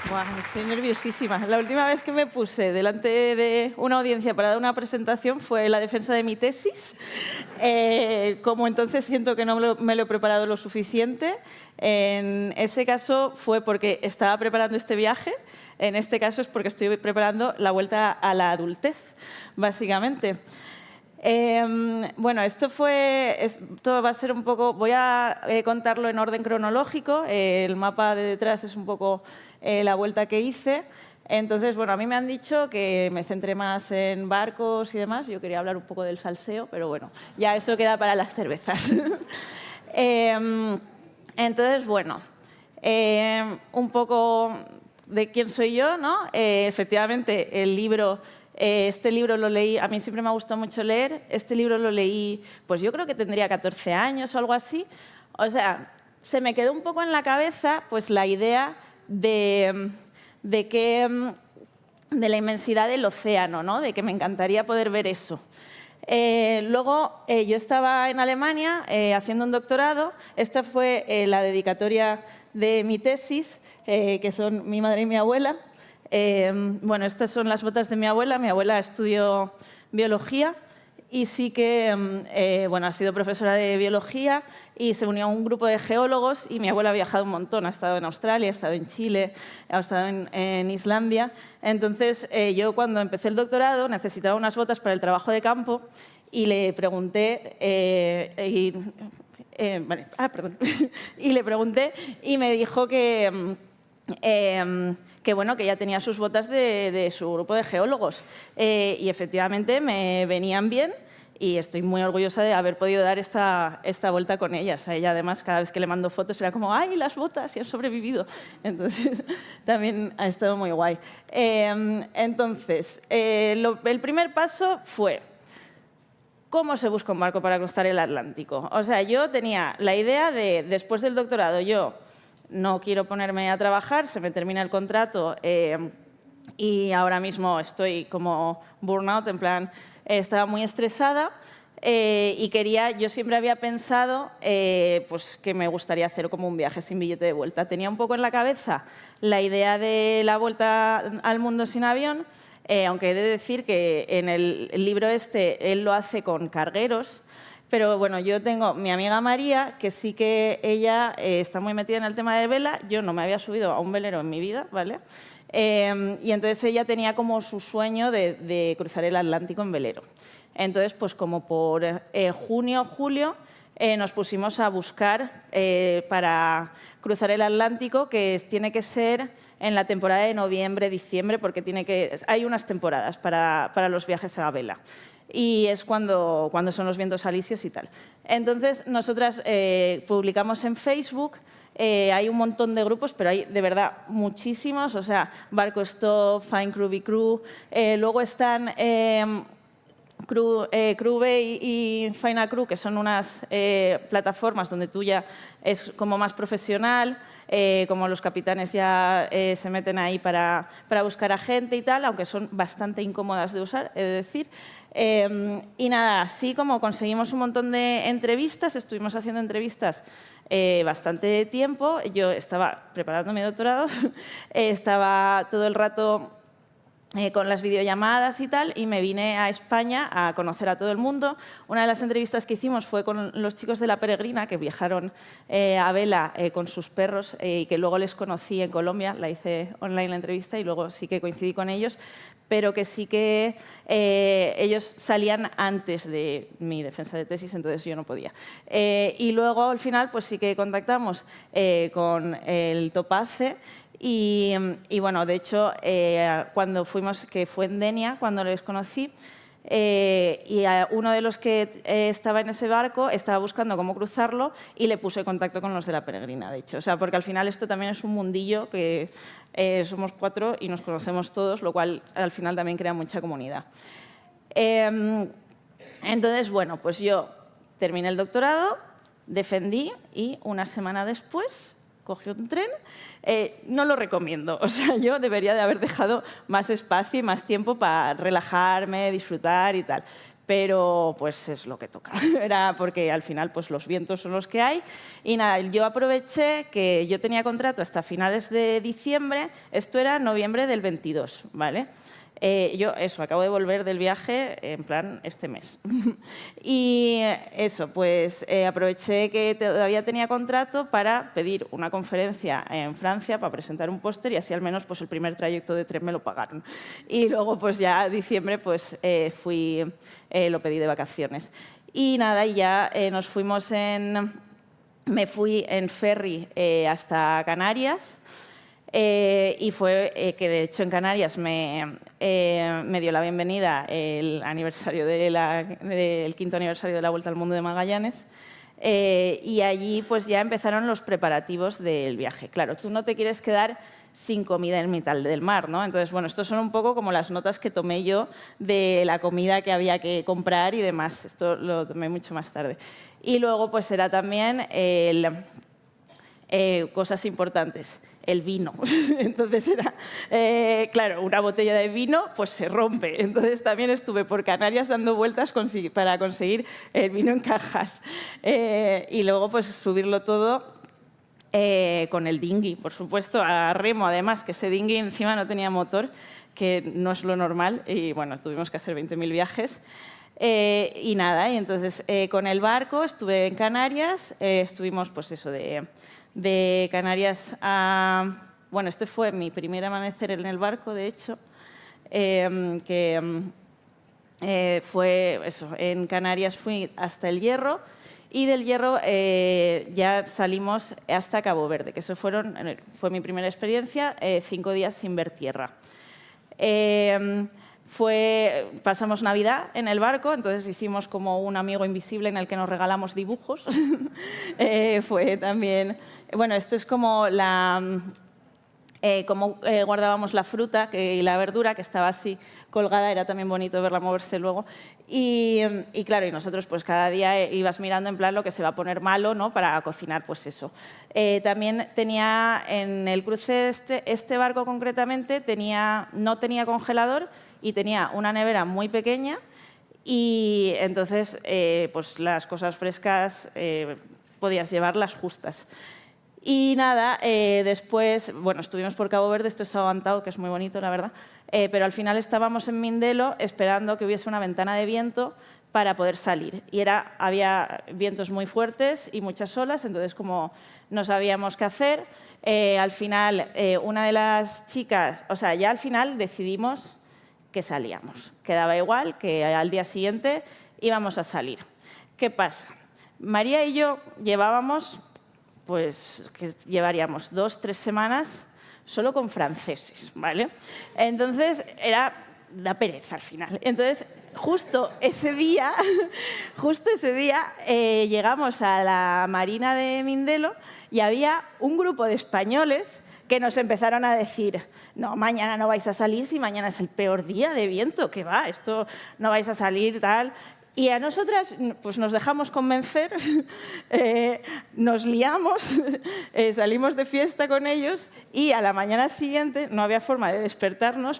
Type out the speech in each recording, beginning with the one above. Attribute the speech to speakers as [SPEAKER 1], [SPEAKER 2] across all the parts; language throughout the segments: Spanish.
[SPEAKER 1] Buah, estoy nerviosísima. La última vez que me puse delante de una audiencia para dar una presentación fue la defensa de mi tesis. Como entonces siento que no me lo he preparado lo suficiente, en ese caso fue porque estaba preparando este viaje. En este caso es porque estoy preparando la vuelta a la adultez, básicamente. Bueno, esto va a ser un poco... Voy a contarlo en orden cronológico. El mapa de detrás es un poco la vuelta que hice. Entonces, bueno, a mí me han dicho que me centré más en barcos y demás. Yo quería hablar un poco del salseo, pero bueno, ya eso queda para las cervezas. Entonces, bueno, un poco de quién soy yo, ¿no? Efectivamente, el libro... Este libro lo leí, a mí siempre me ha gustado mucho leer, este libro lo leí, pues yo creo que tendría 14 años o algo así. O sea, se me quedó un poco en la cabeza pues la idea de la inmensidad del océano, ¿no? De que me encantaría poder ver eso. Luego, yo estaba en Alemania haciendo un doctorado. Esta fue la dedicatoria de mi tesis, que son mi madre y mi abuela. Bueno, estas son las botas de mi abuela. Mi abuela estudió biología y sí que bueno, ha sido profesora de biología y se unió a un grupo de geólogos y mi abuela ha viajado un montón. Ha estado en Australia, ha estado en Chile, ha estado en Islandia. Entonces, yo cuando empecé el doctorado necesitaba unas botas para el trabajo de campo y le pregunté... y le pregunté y me dijo que bueno, que ya tenía sus botas de su grupo de geólogos. Y efectivamente me venían bien y estoy muy orgullosa de haber podido dar esta vuelta con ellas. A ella, además, cada vez que le mando fotos era como ¡ay, las botas! Y han sobrevivido. Entonces, también ha estado muy guay. Entonces, el primer paso fue ¿cómo se busca un barco para cruzar el Atlántico? O sea, yo tenía la idea de, después del doctorado, yo no quiero ponerme a trabajar, se me termina el contrato y ahora mismo estoy como burnout, en plan, estaba muy estresada y yo siempre había pensado pues que me gustaría hacer como un viaje sin billete de vuelta. Tenía un poco en la cabeza la idea de la vuelta al mundo sin avión, aunque he de decir que en el libro este él lo hace con cargueros. Pero bueno, yo tengo mi amiga María, que sí que ella está muy metida en el tema de vela. Yo no me había subido a un velero en mi vida, ¿vale? Y entonces ella tenía como su sueño de cruzar el Atlántico en velero. Entonces, pues como por junio, julio, nos pusimos a buscar para cruzar el Atlántico, que tiene que ser en la temporada de noviembre, diciembre, porque hay unas temporadas para los viajes a vela. Y es cuando son los vientos alisios y tal. Entonces, nosotras publicamos en Facebook, hay un montón de grupos, pero hay de verdad muchísimos, o sea, Barco Stop, Find Crew Be Crew, luego están Crew Bay y Find a Crew, que son unas plataformas donde tú ya es como más profesional, como los capitanes ya se meten ahí para buscar a gente y tal, aunque son bastante incómodas de usar, he de decir. Y nada, así como conseguimos un montón de entrevistas, estuvimos haciendo entrevistas bastante tiempo. Yo estaba preparando mi doctorado, estaba todo el rato con las videollamadas y tal, y me vine a España a conocer a todo el mundo. Una de las entrevistas que hicimos fue con los chicos de La Peregrina, que viajaron a vela con sus perros y que luego les conocí en Colombia. La hice online la entrevista y luego sí que coincidí con ellos, pero que sí que ellos salían antes de mi defensa de tesis, entonces yo no podía. Y luego, al final, pues sí que contactamos con el Topaze. Y bueno, de hecho, cuando fuimos, que fue en Denia, cuando les conocí, y uno de los que estaba en ese barco estaba buscando cómo cruzarlo y le puse contacto con los de La Peregrina, de hecho. O sea, porque al final esto también es un mundillo que somos 4 y nos conocemos todos, lo cual al final también crea mucha comunidad. Entonces, bueno, pues yo terminé el doctorado, defendí y una semana después cogí un tren. No lo recomiendo. O sea, yo debería de haber dejado más espacio y más tiempo para relajarme, disfrutar y tal. pero pues es lo que toca. Era porque al final pues los vientos son los que hay. Y nada, yo aproveché que yo tenía contrato hasta finales de diciembre, esto era noviembre del 22, ¿vale? Yo acabo de volver del viaje en plan este mes. Y eso, pues aproveché que todavía tenía contrato para pedir una conferencia en Francia para presentar un póster y así al menos pues el primer trayecto de tren me lo pagaron. Y luego pues ya diciembre pues lo pedí de vacaciones. Y nada, y ya nos fuimos me fui en ferry hasta Canarias. Y fue que, de hecho, en Canarias me dio la bienvenida el aniversario del quinto aniversario de la Vuelta al Mundo de Magallanes. Y allí pues ya empezaron los preparativos del viaje. Claro, tú no te quieres quedar sin comida en mitad del mar, ¿no? Entonces, bueno, estos son un poco como las notas que tomé yo de la comida que había que comprar y demás. Esto lo tomé mucho más tarde. Y luego pues era también cosas importantes. El vino. Entonces era, claro, una botella de vino pues se rompe. Entonces también estuve por Canarias dando vueltas para conseguir el vino en cajas. Y luego pues subirlo todo con el dinghy, por supuesto, a remo además, que ese dinghy encima no tenía motor, que no es lo normal. Y bueno, tuvimos que hacer 20.000 viajes. Y nada, y entonces con el barco estuve en Canarias, estuvimos pues eso de Canarias a... Bueno, este fue mi primer amanecer en el barco, de hecho, fue eso, en Canarias fui hasta el Hierro y del Hierro ya salimos hasta Cabo Verde, que eso fue mi primera experiencia, 5 días sin ver tierra. Pasamos Navidad en el barco, entonces hicimos como un amigo invisible en el que nos regalamos dibujos. Fue también... Bueno, esto es como cómo guardábamos la fruta y la verdura, que estaba así colgada, era también bonito verla moverse luego. Y claro, y nosotros pues cada día ibas mirando en plan lo que se va a poner malo, ¿no? Para cocinar, pues eso. También tenía, en el cruce este barco concretamente, no tenía congelador y tenía una nevera muy pequeña y entonces pues las cosas frescas podías llevarlas justas. Y nada, después, bueno, estuvimos por Cabo Verde, esto es aguantado, que es muy bonito, la verdad, pero al final estábamos en Mindelo esperando que hubiese una ventana de viento para poder salir. Y había vientos muy fuertes y muchas olas, entonces como no sabíamos qué hacer, al final una de las chicas, o sea, ya al final decidimos que salíamos. Quedaba igual, que al día siguiente íbamos a salir. ¿Qué pasa? María y yo llevábamos... pues que llevaríamos 2 o 3 semanas solo con franceses, ¿vale? Entonces, era la pereza al final. Entonces, justo ese día llegamos a la marina de Mindelo y había un grupo de españoles que nos empezaron a decir, no, mañana no vais a salir si mañana es el peor día de viento, que va, esto no vais a salir, tal... Y a nosotras pues nos dejamos convencer, nos liamos, salimos de fiesta con ellos y a la mañana siguiente no había forma de despertarnos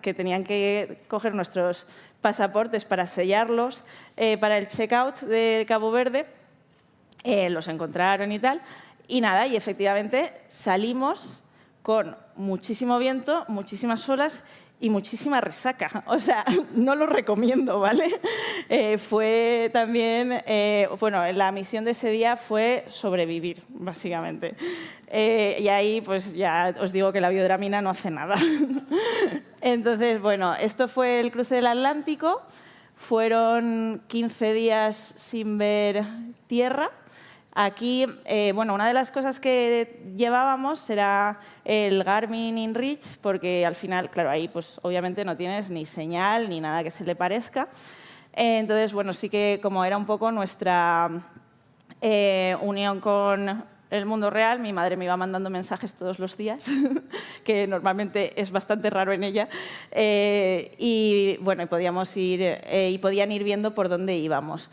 [SPEAKER 1] que tenían que coger nuestros pasaportes para sellarlos para el check-out de Cabo Verde. Los encontraron y tal. Y nada, y efectivamente salimos con muchísimo viento, muchísimas olas y muchísima resaca. O sea, no lo recomiendo, ¿vale? Fue también... bueno, la misión de ese día fue sobrevivir, básicamente. Y ahí, pues ya os digo que la biodramina no hace nada. Entonces, bueno, esto fue el cruce del Atlántico. Fueron 15 días sin ver tierra. Aquí, bueno, una de las cosas que llevábamos era el Garmin InReach, porque al final, claro, ahí pues obviamente no tienes ni señal ni nada que se le parezca. Entonces, bueno, sí que como era un poco nuestra unión con el mundo real, mi madre me iba mandando mensajes todos los días, que normalmente es bastante raro en ella, y bueno, y podían ir viendo por dónde íbamos.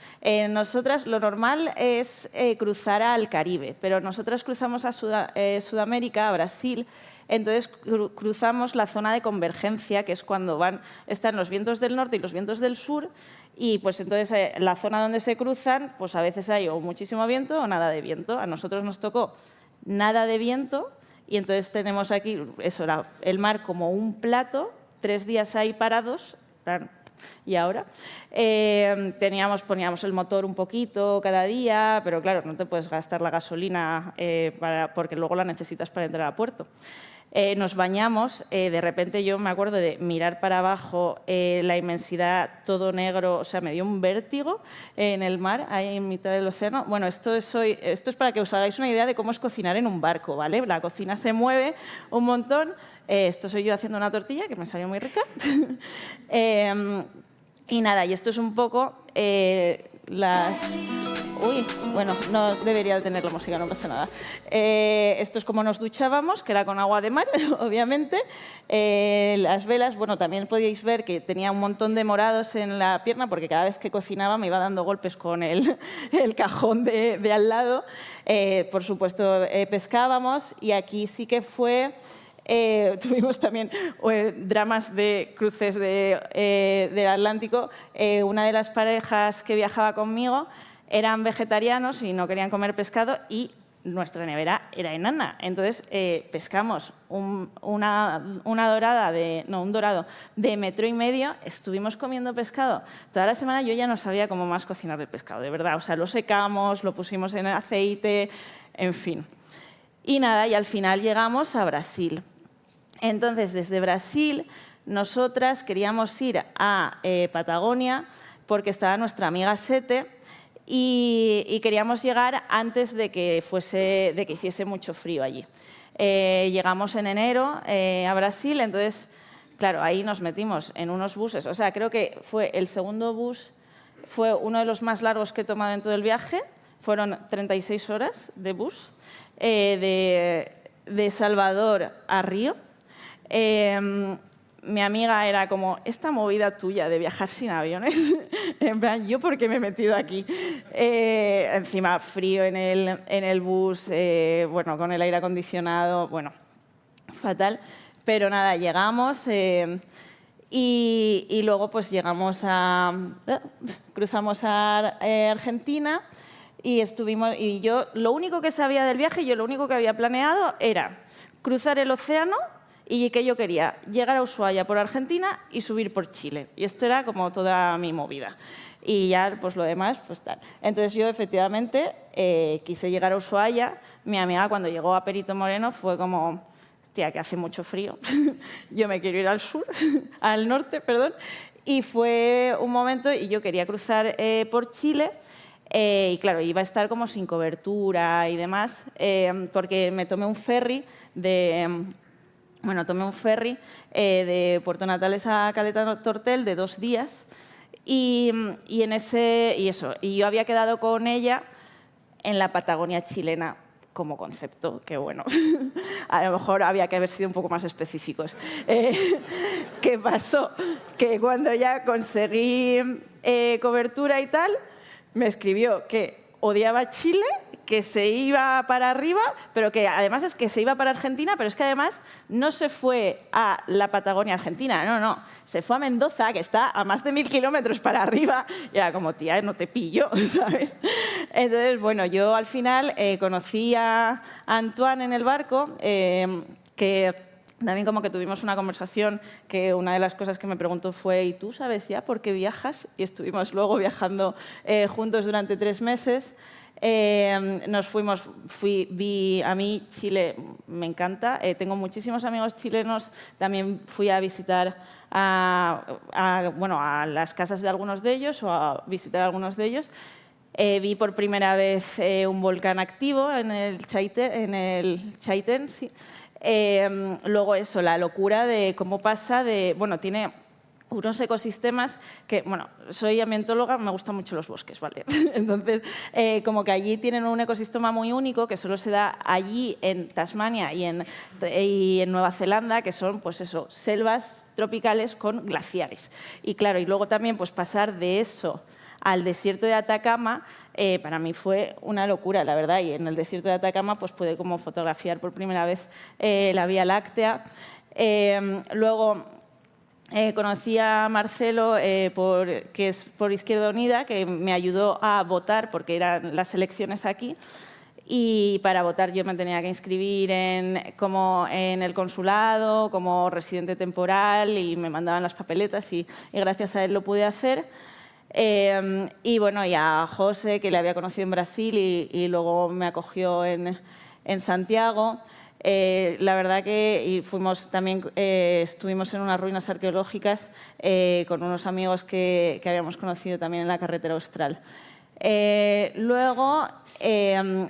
[SPEAKER 1] Nosotras, lo normal es cruzar al Caribe, pero nosotras cruzamos a Sudamérica, a Brasil, Entonces cruzamos la zona de convergencia, que es cuando están los vientos del norte y los vientos del sur, y pues entonces la zona donde se cruzan, pues a veces hay o muchísimo viento o nada de viento. A nosotros nos tocó nada de viento y entonces tenemos aquí eso, el mar como un plato, 3 días ahí parados. Y ahora poníamos el motor un poquito cada día, pero claro, no te puedes gastar la gasolina porque luego la necesitas para entrar a puerto. Nos bañamos, de repente yo me acuerdo de mirar para abajo la inmensidad, todo negro, o sea, me dio un vértigo en el mar, ahí en mitad del océano. Bueno, esto es para que os hagáis una idea de cómo es cocinar en un barco, ¿vale? La cocina se mueve un montón. Esto soy yo haciendo una tortilla, que me salió muy rica. Y nada, y esto es un poco Uy, bueno, no debería tener la música, no pasa nada. Esto es como nos duchábamos, que era con agua de mar, obviamente. Las velas, bueno, también podíais ver que tenía un montón de morados en la pierna, porque cada vez que cocinaba me iba dando golpes con el cajón de al lado. Por supuesto, pescábamos y aquí sí que fue... tuvimos también dramas de cruces del Atlántico. Una de las parejas que viajaba conmigo eran vegetarianos y no querían comer pescado y nuestra nevera era enana. Entonces pescamos un dorado de 1,5 metros. Estuvimos comiendo pescado toda la semana. Yo ya no sabía cómo más cocinar el pescado, de verdad. O sea, lo secamos, lo pusimos en aceite, en fin. Y nada, y al final llegamos a Brasil. Entonces, desde Brasil, nosotras queríamos ir a Patagonia porque estaba nuestra amiga Sete y queríamos llegar antes de que hiciese mucho frío allí. Llegamos en enero a Brasil, entonces, claro, ahí nos metimos en unos buses. O sea, creo que fue el segundo bus, fue uno de los más largos que he tomado en todo el viaje. Fueron 36 horas de bus, de Salvador a Río. Mi amiga era como, esta movida tuya de viajar sin aviones, en plan, ¿yo por qué me he metido aquí? Encima frío en el bus, bueno, con el aire acondicionado, bueno, fatal. Pero nada, llegamos y luego pues cruzamos a Argentina y yo lo único que sabía del viaje, yo lo único que había planeado era cruzar el océano y que yo quería llegar a Ushuaia por Argentina y subir por Chile. Y esto era como toda mi movida. Y ya, pues lo demás, pues tal. Entonces yo, efectivamente, quise llegar a Ushuaia. Mi amiga, cuando llegó a Perito Moreno, fue como, tía, que hace mucho frío. Yo me quiero ir al norte, perdón. Y fue un momento, y yo quería cruzar por Chile, y claro, iba a estar como sin cobertura y demás, porque me tomé un ferry de Puerto Natales a Caleta Tortel de 2 días y yo había quedado con ella en la Patagonia chilena como concepto, que bueno, a lo mejor había que haber sido un poco más específicos. ¿Qué pasó? Que cuando ya conseguí cobertura y tal, me escribió que odiaba Chile, que se iba para arriba, pero que además es que se iba para Argentina, pero es que además no se fue a la Patagonia Argentina, no, se fue a Mendoza, que está a más de 1000 kilómetros para arriba, y era como, tía, no te pillo, ¿sabes? Entonces, bueno, yo al final conocí a Antoine en el barco, que también como que tuvimos una conversación que una de las cosas que me preguntó fue, ¿y tú sabes ya por qué viajas? Y estuvimos luego viajando juntos durante 3 meses. A mí Chile me encanta, tengo muchísimos amigos chilenos, también fui a visitar a las casas de algunos de ellos o a visitar a algunos de ellos. Vi por primera vez un volcán activo en el Chaitén, sí. Luego eso, la locura de cómo pasa tiene unos ecosistemas que, bueno, soy ambientóloga, me gustan mucho los bosques, ¿vale? Entonces, como que allí tienen un ecosistema muy único que solo se da allí en Tasmania y en Nueva Zelanda, que son, pues eso, selvas tropicales con glaciares. Y claro, y luego también pues pasar de eso al desierto de Atacama, para mí fue una locura, la verdad. Y en el desierto de Atacama pues pude como fotografiar por primera vez la Vía Láctea. Luego conocí a Marcelo, que es por Izquierda Unida, que me ayudó a votar porque eran las elecciones aquí. Y para votar yo me tenía que inscribir como en el consulado, como residente temporal, y me mandaban las papeletas y gracias a él lo pude hacer. Y bueno, y a José, que le había conocido en Brasil y luego me acogió en Santiago. La verdad que fuimos también, estuvimos en unas ruinas arqueológicas con unos amigos que habíamos conocido también en la carretera austral. Luego,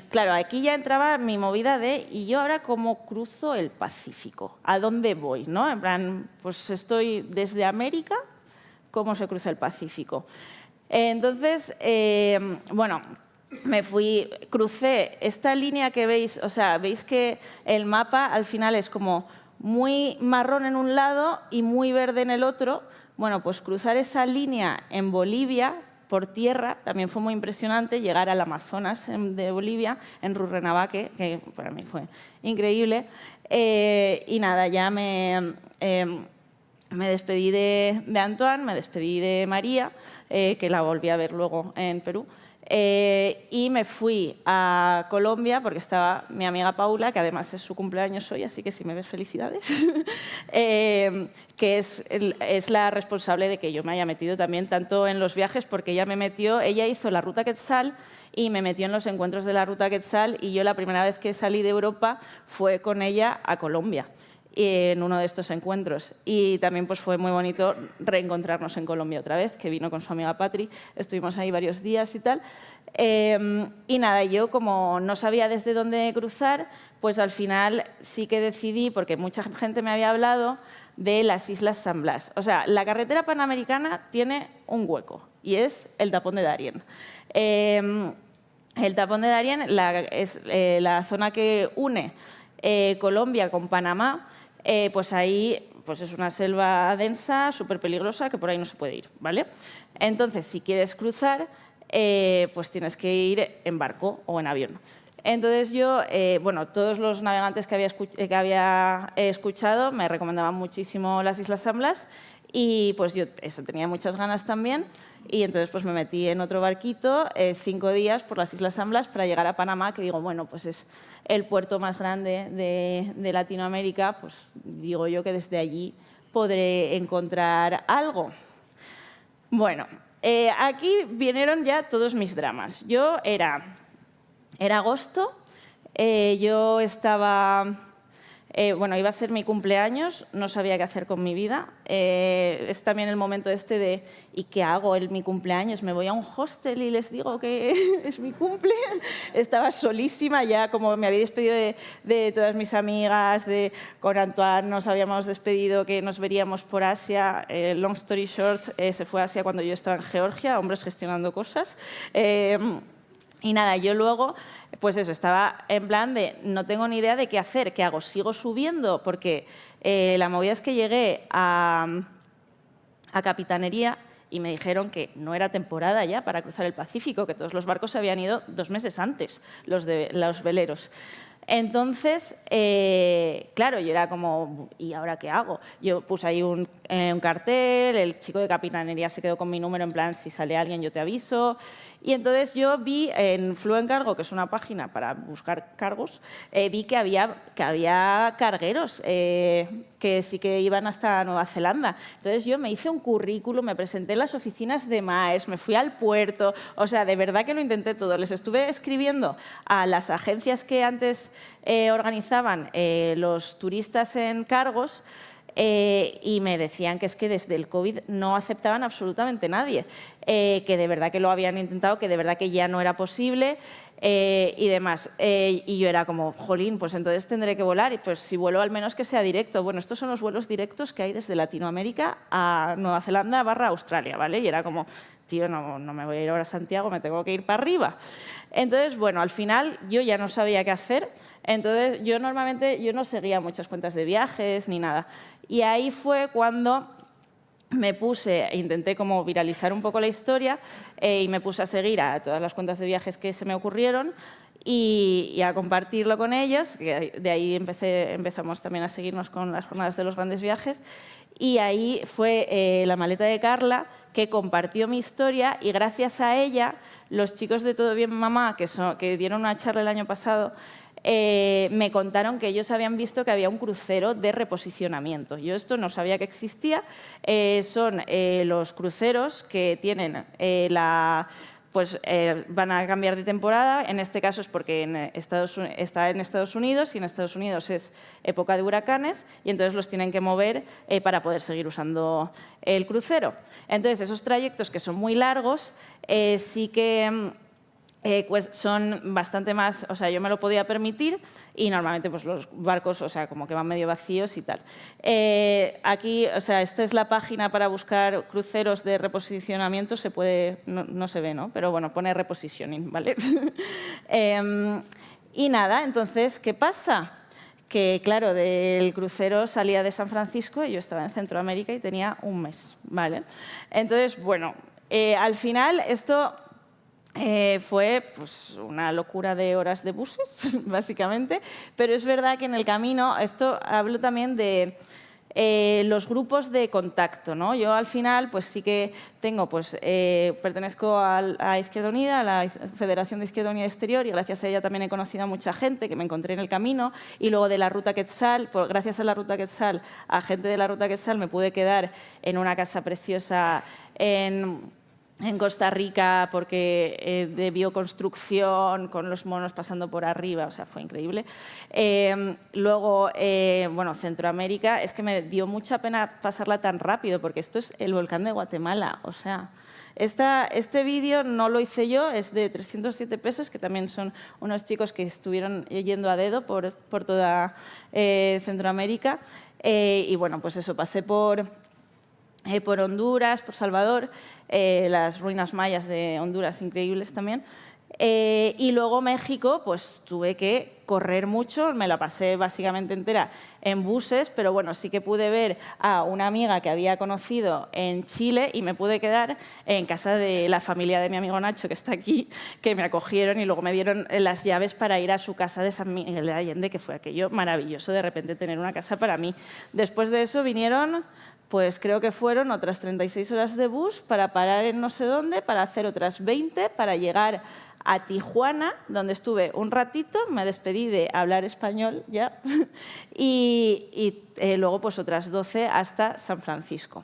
[SPEAKER 1] claro, aquí ya entraba mi movida de ¿y yo ahora cómo cruzo el Pacífico? ¿A dónde voy? ¿No? En plan, pues estoy desde América, ¿cómo se cruza el Pacífico? Entonces, bueno, crucé esta línea que veis, o sea, veis que el mapa al final es como muy marrón en un lado y muy verde en el otro. Bueno, pues cruzar esa línea en Bolivia por tierra también fue muy impresionante, llegar al Amazonas de Bolivia, en Rurrenabaque, que para mí fue increíble. Y nada, ya me despedí de Antoine, me despedí de María, que la volví a ver luego en Perú. Y me fui a Colombia porque estaba mi amiga Paula, que además es su cumpleaños hoy, así que si me ves, felicidades, que es la responsable de que yo me haya metido también tanto en los viajes, porque ella hizo la Ruta Quetzal y me metió en los encuentros de la Ruta Quetzal, y yo la primera vez que salí de Europa fue con ella a Colombia en uno de estos encuentros. Y también pues, fue muy bonito reencontrarnos en Colombia otra vez, que vino con su amiga Patri, estuvimos ahí varios días y tal. Y nada, yo como no sabía desde dónde cruzar, pues al final sí que decidí, porque mucha gente me había hablado de las Islas San Blas. O sea, la carretera panamericana tiene un hueco, y es el tapón de Darién. El tapón de Darién es la zona que une Colombia con Panamá. Pues ahí pues es una selva densa, súper peligrosa, que por ahí no se puede ir, ¿vale? Entonces, si quieres cruzar, pues tienes que ir en barco o en avión. Entonces yo, bueno, todos los navegantes que había escuchado me recomendaban muchísimo las Islas San Blas, y pues yo tenía muchas ganas también, y entonces pues me metí en otro barquito 5 días por las Islas San Blas para llegar a Panamá, que digo, bueno, pues es el puerto más grande de Latinoamérica, pues digo yo que desde allí podré encontrar algo. Bueno, aquí vinieron ya todos mis dramas. Era agosto, yo estaba... bueno, iba a ser mi cumpleaños, no sabía qué hacer con mi vida. Es también el momento este de ¿y qué hago en mi cumpleaños? ¿Me voy a un hostel y les digo que es mi cumple? Estaba solísima ya, como me había despedido de todas mis amigas, con Antoine nos habíamos despedido que nos veríamos por Asia. Long story short, se fue a Asia cuando yo estaba en Georgia, hombres gestionando cosas. Y nada, yo luego... Pues eso, estaba en plan de no tengo ni idea de qué hacer, qué hago, sigo subiendo, porque la movida es que llegué a Capitanería y me dijeron que no era temporada ya para cruzar el Pacífico, que todos los barcos se habían ido 2 meses antes, los veleros. Entonces, claro, yo era como, ¿y ahora qué hago? Yo puse ahí un cartel, el chico de Capitanería se quedó con mi número en plan, si sale alguien yo te aviso. Y entonces yo vi en Fluencargo, que es una página para buscar cargos, vi que había cargueros que sí que iban hasta Nueva Zelanda. Entonces yo me hice un currículum, me presenté en las oficinas de Maersk, me fui al puerto, o sea, de verdad que lo intenté todo. Les estuve escribiendo a las agencias que antes organizaban los turistas en cargos, y me decían que es que desde el COVID no aceptaban absolutamente nadie, que de verdad que lo habían intentado, que de verdad que ya no era posible y demás. Y yo era como, jolín, pues entonces tendré que volar, y pues si vuelo al menos que sea directo. Bueno, estos son los vuelos directos que hay desde Latinoamérica a Nueva Zelanda / Australia, ¿vale? Y era como, tío, no me voy a ir ahora a Santiago, me tengo que ir para arriba. Entonces, bueno, al final yo ya no sabía qué hacer. Entonces, yo normalmente no seguía muchas cuentas de viajes ni nada. Y ahí fue cuando me puse, intenté como viralizar un poco la historia y me puse a seguir a todas las cuentas de viajes que se me ocurrieron y a compartirlo con ellos. De ahí empezamos también a seguirnos con las jornadas de los grandes viajes. Y ahí fue La maleta de Carla, que compartió mi historia, y gracias a ella, los chicos de Todo Bien Mamá, que dieron una charla el año pasado, me contaron que ellos habían visto que había un crucero de reposicionamiento. Yo esto no sabía que existía. Son los cruceros que tienen van a cambiar de temporada. En este caso es porque está en Estados Unidos, y en Estados Unidos es época de huracanes, y entonces los tienen que mover para poder seguir usando el crucero. Entonces, esos trayectos que son muy largos sí que pues son bastante más, o sea, yo me lo podía permitir, y normalmente pues los barcos, o sea, como que van medio vacíos y tal. Aquí, o sea, esta es la página para buscar cruceros de reposicionamiento, se puede, no se ve, ¿no? Pero bueno, pone repositioning, ¿vale? Y nada, entonces, ¿qué pasa? Que, claro, del crucero salía de San Francisco y yo estaba en Centroamérica y tenía un mes, ¿vale? Entonces, bueno, al final esto fue pues, una locura de horas de buses, básicamente, pero es verdad que en el camino, esto hablo también de los grupos de contacto, ¿no? Yo al final pues sí que tengo, pues pertenezco a Izquierda Unida, a la Federación de Izquierda Unida Exterior, y gracias a ella también he conocido a mucha gente que me encontré en el camino, y luego de la Ruta Quetzal, pues, gracias a la Ruta Quetzal, a gente de la Ruta Quetzal me pude quedar en una casa preciosa en Costa Rica, porque de bioconstrucción, con los monos pasando por arriba, o sea, fue increíble. Luego, bueno, Centroamérica, es que me dio mucha pena pasarla tan rápido, porque esto es el volcán de Guatemala, o sea, este vídeo no lo hice yo, es de 307 pesos, que también son unos chicos que estuvieron yendo a dedo por toda Centroamérica, y bueno, pues eso, pasé por Honduras, por Salvador, las ruinas mayas de Honduras, increíbles también. Y luego México, pues tuve que correr mucho, me la pasé básicamente entera en buses, pero bueno, sí que pude ver a una amiga que había conocido en Chile y me pude quedar en casa de la familia de mi amigo Nacho, que está aquí, que me acogieron y luego me dieron las llaves para ir a su casa de San Miguel de Allende, que fue aquello maravilloso, de repente tener una casa para mí. Después de eso vinieron, pues creo que fueron otras 36 horas de bus para parar en no sé dónde, para hacer otras 20, para llegar a Tijuana, donde estuve un ratito, me despedí de hablar español ya, y luego pues otras 12 hasta San Francisco.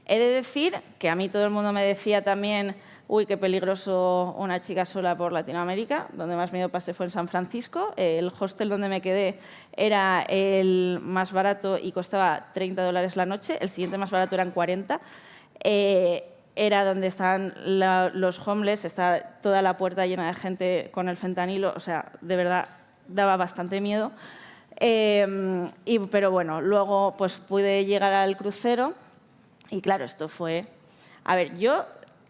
[SPEAKER 1] He de decir que a mí todo el mundo me decía también, uy, qué peligroso una chica sola por Latinoamérica. Donde más miedo pasé fue en San Francisco. El hostel donde me quedé era el más barato y costaba $30 la noche. El siguiente más barato eran 40. Era donde estaban los homeless, está toda la puerta llena de gente con el fentanilo. O sea, de verdad, daba bastante miedo. Pero bueno, luego pues pude llegar al crucero y claro, esto fue... A ver, yo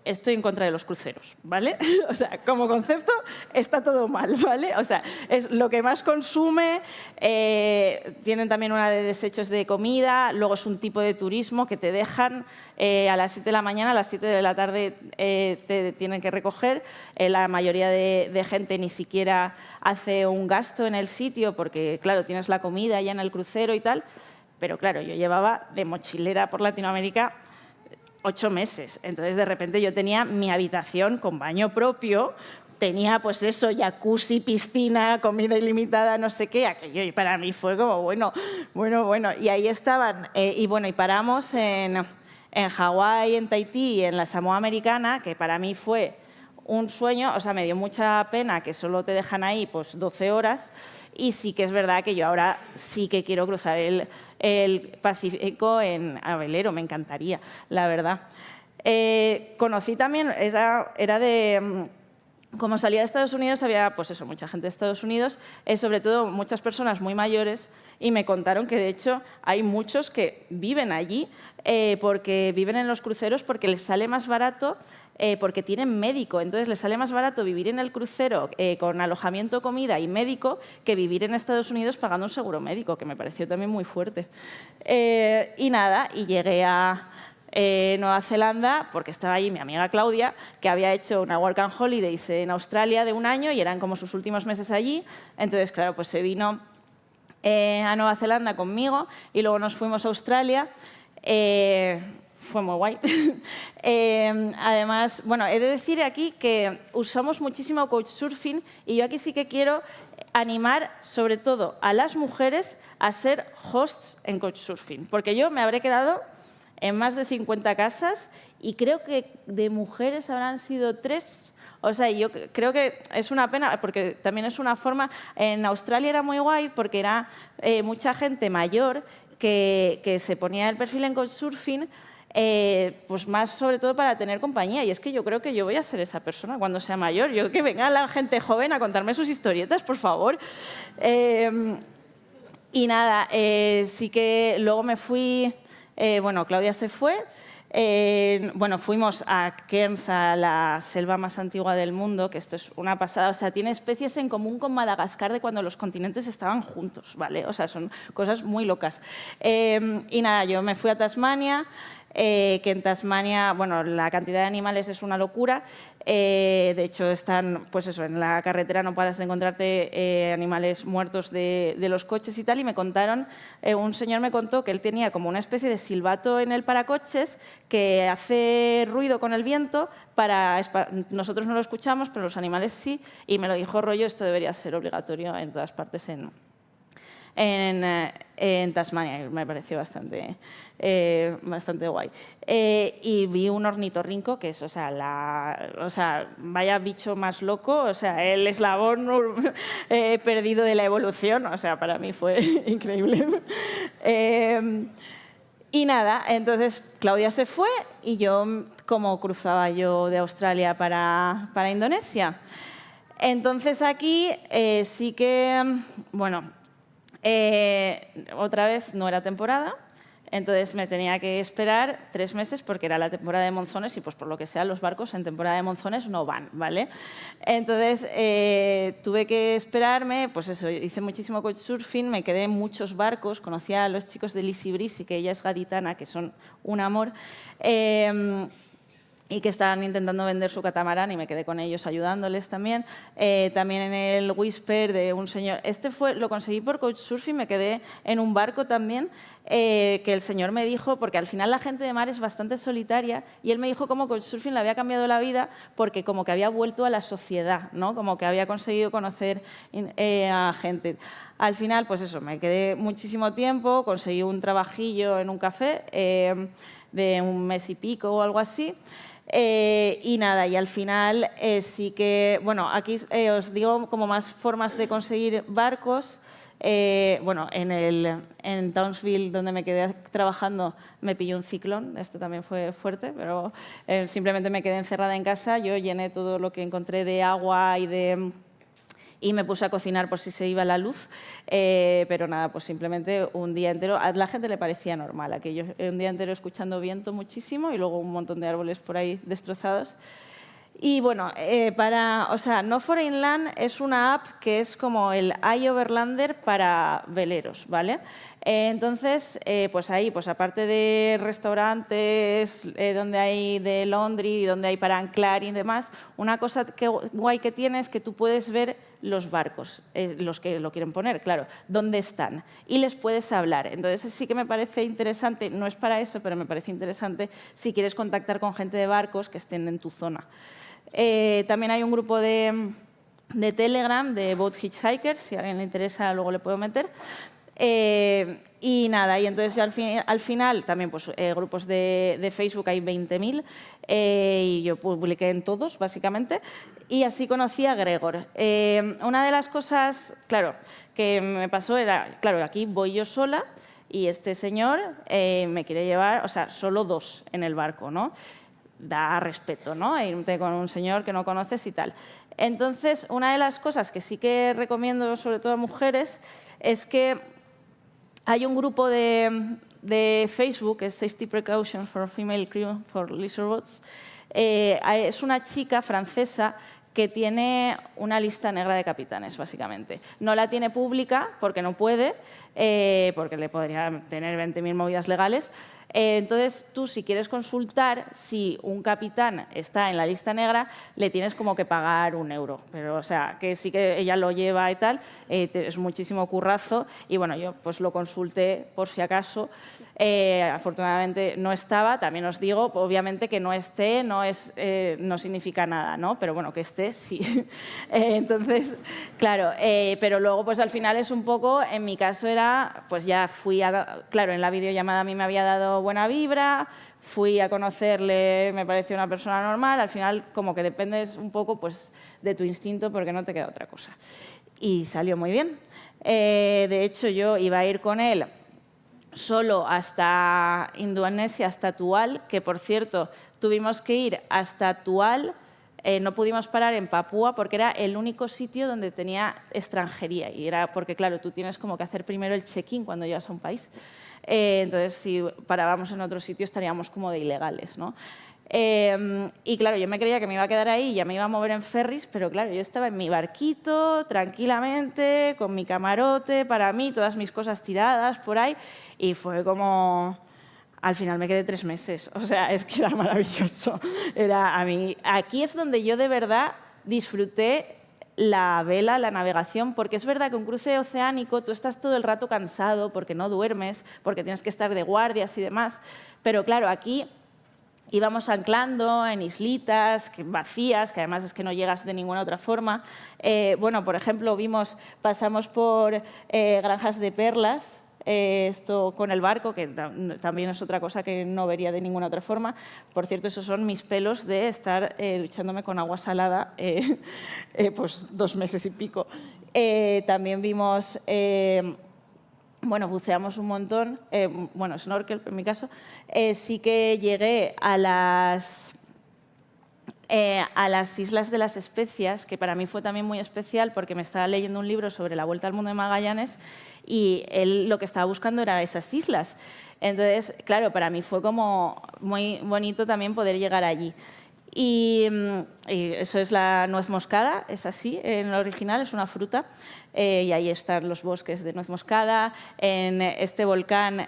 [SPEAKER 1] estoy en contra de los cruceros, ¿vale? O sea, como concepto está todo mal, ¿vale? O sea, es lo que más consume, tienen también una de desechos de comida, luego es un tipo de turismo que te dejan a las 7 de la mañana, a las 7 de la tarde te tienen que recoger. La mayoría de gente ni siquiera hace un gasto en el sitio porque, claro, tienes la comida ya en el crucero y tal, pero claro, yo llevaba de mochilera por Latinoamérica 8 meses. Entonces, de repente, yo tenía mi habitación con baño propio, tenía, pues eso, jacuzzi, piscina, comida ilimitada, no sé qué, aquello, y para mí fue como, bueno. Y ahí estaban, y paramos en Hawái, en Tahití y en la Samoa Americana, que para mí fue un sueño, o sea, me dio mucha pena que solo te dejan ahí, pues, 12 horas, y sí que es verdad que yo ahora sí que quiero cruzar el Pacífico a velero, me encantaría, la verdad. Conocí también, era de como salía de Estados Unidos, había pues eso, mucha gente de Estados Unidos, sobre todo muchas personas muy mayores, y me contaron que, de hecho, hay muchos que viven allí porque viven en los cruceros porque les sale más barato, porque tienen médico. Entonces, les sale más barato vivir en el crucero con alojamiento, comida y médico que vivir en Estados Unidos pagando un seguro médico, que me pareció también muy fuerte. Y nada, y llegué a Nueva Zelanda, porque estaba allí mi amiga Claudia, que había hecho una Work and Holidays en Australia de 1 año y eran como sus últimos meses allí. Entonces, claro, pues se vino a Nueva Zelanda conmigo y luego nos fuimos a Australia. Fue muy guay. Además, bueno, he de decir aquí que usamos muchísimo Couchsurfing y yo aquí sí que quiero animar sobre todo a las mujeres a ser hosts en Couchsurfing, porque yo me habré quedado en más de 50 casas y creo que de mujeres habrán sido 3. O sea, yo creo que es una pena, porque también es una forma... En Australia era muy guay porque era mucha gente mayor que se ponía el perfil en Couchsurfing, pues más sobre todo para tener compañía. Y es que yo creo que yo voy a ser esa persona cuando sea mayor. Yo que venga la gente joven a contarme sus historietas, por favor. Y nada, sí que luego me fui... bueno, Claudia se fue. Bueno, fuimos a Cairns, a la selva más antigua del mundo, que esto es una pasada. O sea, tiene especies en común con Madagascar de cuando los continentes estaban juntos, ¿vale? O sea, son cosas muy locas. Y nada, yo me fui a Tasmania, que en Tasmania, bueno, la cantidad de animales es una locura. De hecho, están, pues eso, en la carretera no paras de encontrarte animales muertos de los coches y tal. Y me contaron, un señor me contó que él tenía como una especie de silbato en el paracoches que hace ruido con el viento. Nosotros no lo escuchamos, pero los animales sí. Y me lo dijo rollo, esto debería ser obligatorio en todas partes en Tasmania. Me pareció bastante guay. Y vi un ornitorrinco, que es, o sea, vaya bicho más loco, o sea, el eslabón perdido de la evolución, o sea, para mí fue increíble. Y nada, entonces Claudia se fue y yo, como cruzaba yo de Australia para Indonesia. Entonces aquí sí que, bueno, otra vez no era temporada, entonces me tenía que esperar 3 meses porque era la temporada de monzones y pues por lo que sea los barcos en temporada de monzones no van, ¿vale? Entonces tuve que esperarme, pues eso, hice muchísimo couchsurfing, me quedé en muchos barcos, conocí a los chicos de Lisi Brisi, que ella es gaditana, que son un amor, y que estaban intentando vender su catamarán y me quedé con ellos ayudándoles también. También en el Whisper de un señor... lo conseguí por Couchsurfing, me quedé en un barco también, que el señor me dijo, porque al final la gente de mar es bastante solitaria, y él me dijo cómo Couchsurfing le había cambiado la vida porque como que había vuelto a la sociedad, ¿no? Como que había conseguido conocer a gente. Al final, pues eso, me quedé muchísimo tiempo, conseguí un trabajillo en un café de 1 mes y pico o algo así. Y nada, y al final sí que... Bueno, aquí os digo como más formas de conseguir barcos. Bueno, en Townsville, donde me quedé trabajando, me pilló un ciclón. Esto también fue fuerte, pero simplemente me quedé encerrada en casa. Yo llené todo lo que encontré de agua y me puse a cocinar por si se iba la luz, pero nada, pues simplemente un día entero. A la gente le parecía normal aquello, un día entero escuchando viento muchísimo y luego un montón de árboles por ahí destrozados. Y bueno, o sea, No4Inland es una app que es como el iOverlander para veleros, ¿vale? Entonces, pues ahí, pues aparte de restaurantes, donde hay de laundry, donde hay para anclar y demás, una cosa guay que tiene es que tú puedes ver los barcos, los que lo quieren poner, claro, dónde están, y les puedes hablar. Entonces, sí que me parece interesante, no es para eso, pero me parece interesante si quieres contactar con gente de barcos que estén en tu zona. También hay un grupo de Telegram, de Boat Hitchhikers, si a alguien le interesa luego le puedo meter. Y nada, y entonces al final también pues, grupos de Facebook hay 20.000 y yo publiqué en todos, básicamente, y así conocí a Gregor. Una de las cosas, claro, que me pasó era, claro, aquí voy yo sola y este señor me quiere llevar, o sea, solo 2 en el barco, ¿no? Da respeto, ¿no? Irte con un señor que no conoces y tal. Entonces, una de las cosas que sí que recomiendo, sobre todo a mujeres, es que hay un grupo de Facebook, es Safety Precautions for Female Crew for Leisure Boats. Es una chica francesa que tiene una lista negra de capitanes, básicamente. No la tiene pública porque no puede, porque le podría tener 20.000 movidas legales. Entonces, tú, si quieres consultar si un capitán está en la lista negra, le tienes como que pagar €1. Pero, o sea, que sí que ella lo lleva y tal, es muchísimo currazo. Y, bueno, yo pues lo consulté por si acaso. Afortunadamente no estaba. También os digo, obviamente, que no esté no significa nada, ¿no? Pero, bueno, que esté, sí. Entonces, claro, pero luego, pues al final es un poco, en mi caso era, pues ya fui claro, en la videollamada a mí me había dado buena vibra, fui a conocerle, me pareció una persona normal, al final como que dependes un poco pues, de tu instinto porque no te queda otra cosa. Y salió muy bien. De hecho, yo iba a ir con él solo hasta Indonesia, hasta Tual, que por cierto, tuvimos que ir hasta Tual, no pudimos parar en Papúa porque era el único sitio donde tenía extranjería. Y era porque, claro, tú tienes como que hacer primero el check-in cuando llegas a un país. Entonces, si parábamos en otro sitio, estaríamos como de ilegales, ¿no? Y claro, yo me creía que me iba a quedar ahí y ya me iba a mover en ferries, pero claro, yo estaba en mi barquito, tranquilamente, con mi camarote, para mí, todas mis cosas tiradas por ahí, y fue como... Al final me quedé 3 meses, o sea, es que era maravilloso. Aquí es donde yo de verdad disfruté la vela, la navegación, porque es verdad que un cruce oceánico tú estás todo el rato cansado porque no duermes, porque tienes que estar de guardias y demás, pero claro, aquí íbamos anclando en islitas vacías, que además es que no llegas de ninguna otra forma. Bueno, por ejemplo, pasamos por granjas de perlas, esto con el barco, que también es otra cosa que no vería de ninguna otra forma. Por cierto, esos son mis pelos de estar duchándome con agua salada pues 2 meses y pico. También vimos... bueno, buceamos un montón, bueno, snorkel en mi caso. Sí que llegué a las Islas de las Especias, que para mí fue también muy especial porque me estaba leyendo un libro sobre la Vuelta al Mundo de Magallanes y él lo que estaba buscando era esas islas. Entonces, claro, para mí fue como muy bonito también poder llegar allí. Y eso es la nuez moscada, es así, en el original es una fruta, y ahí están los bosques de nuez moscada. En este volcán,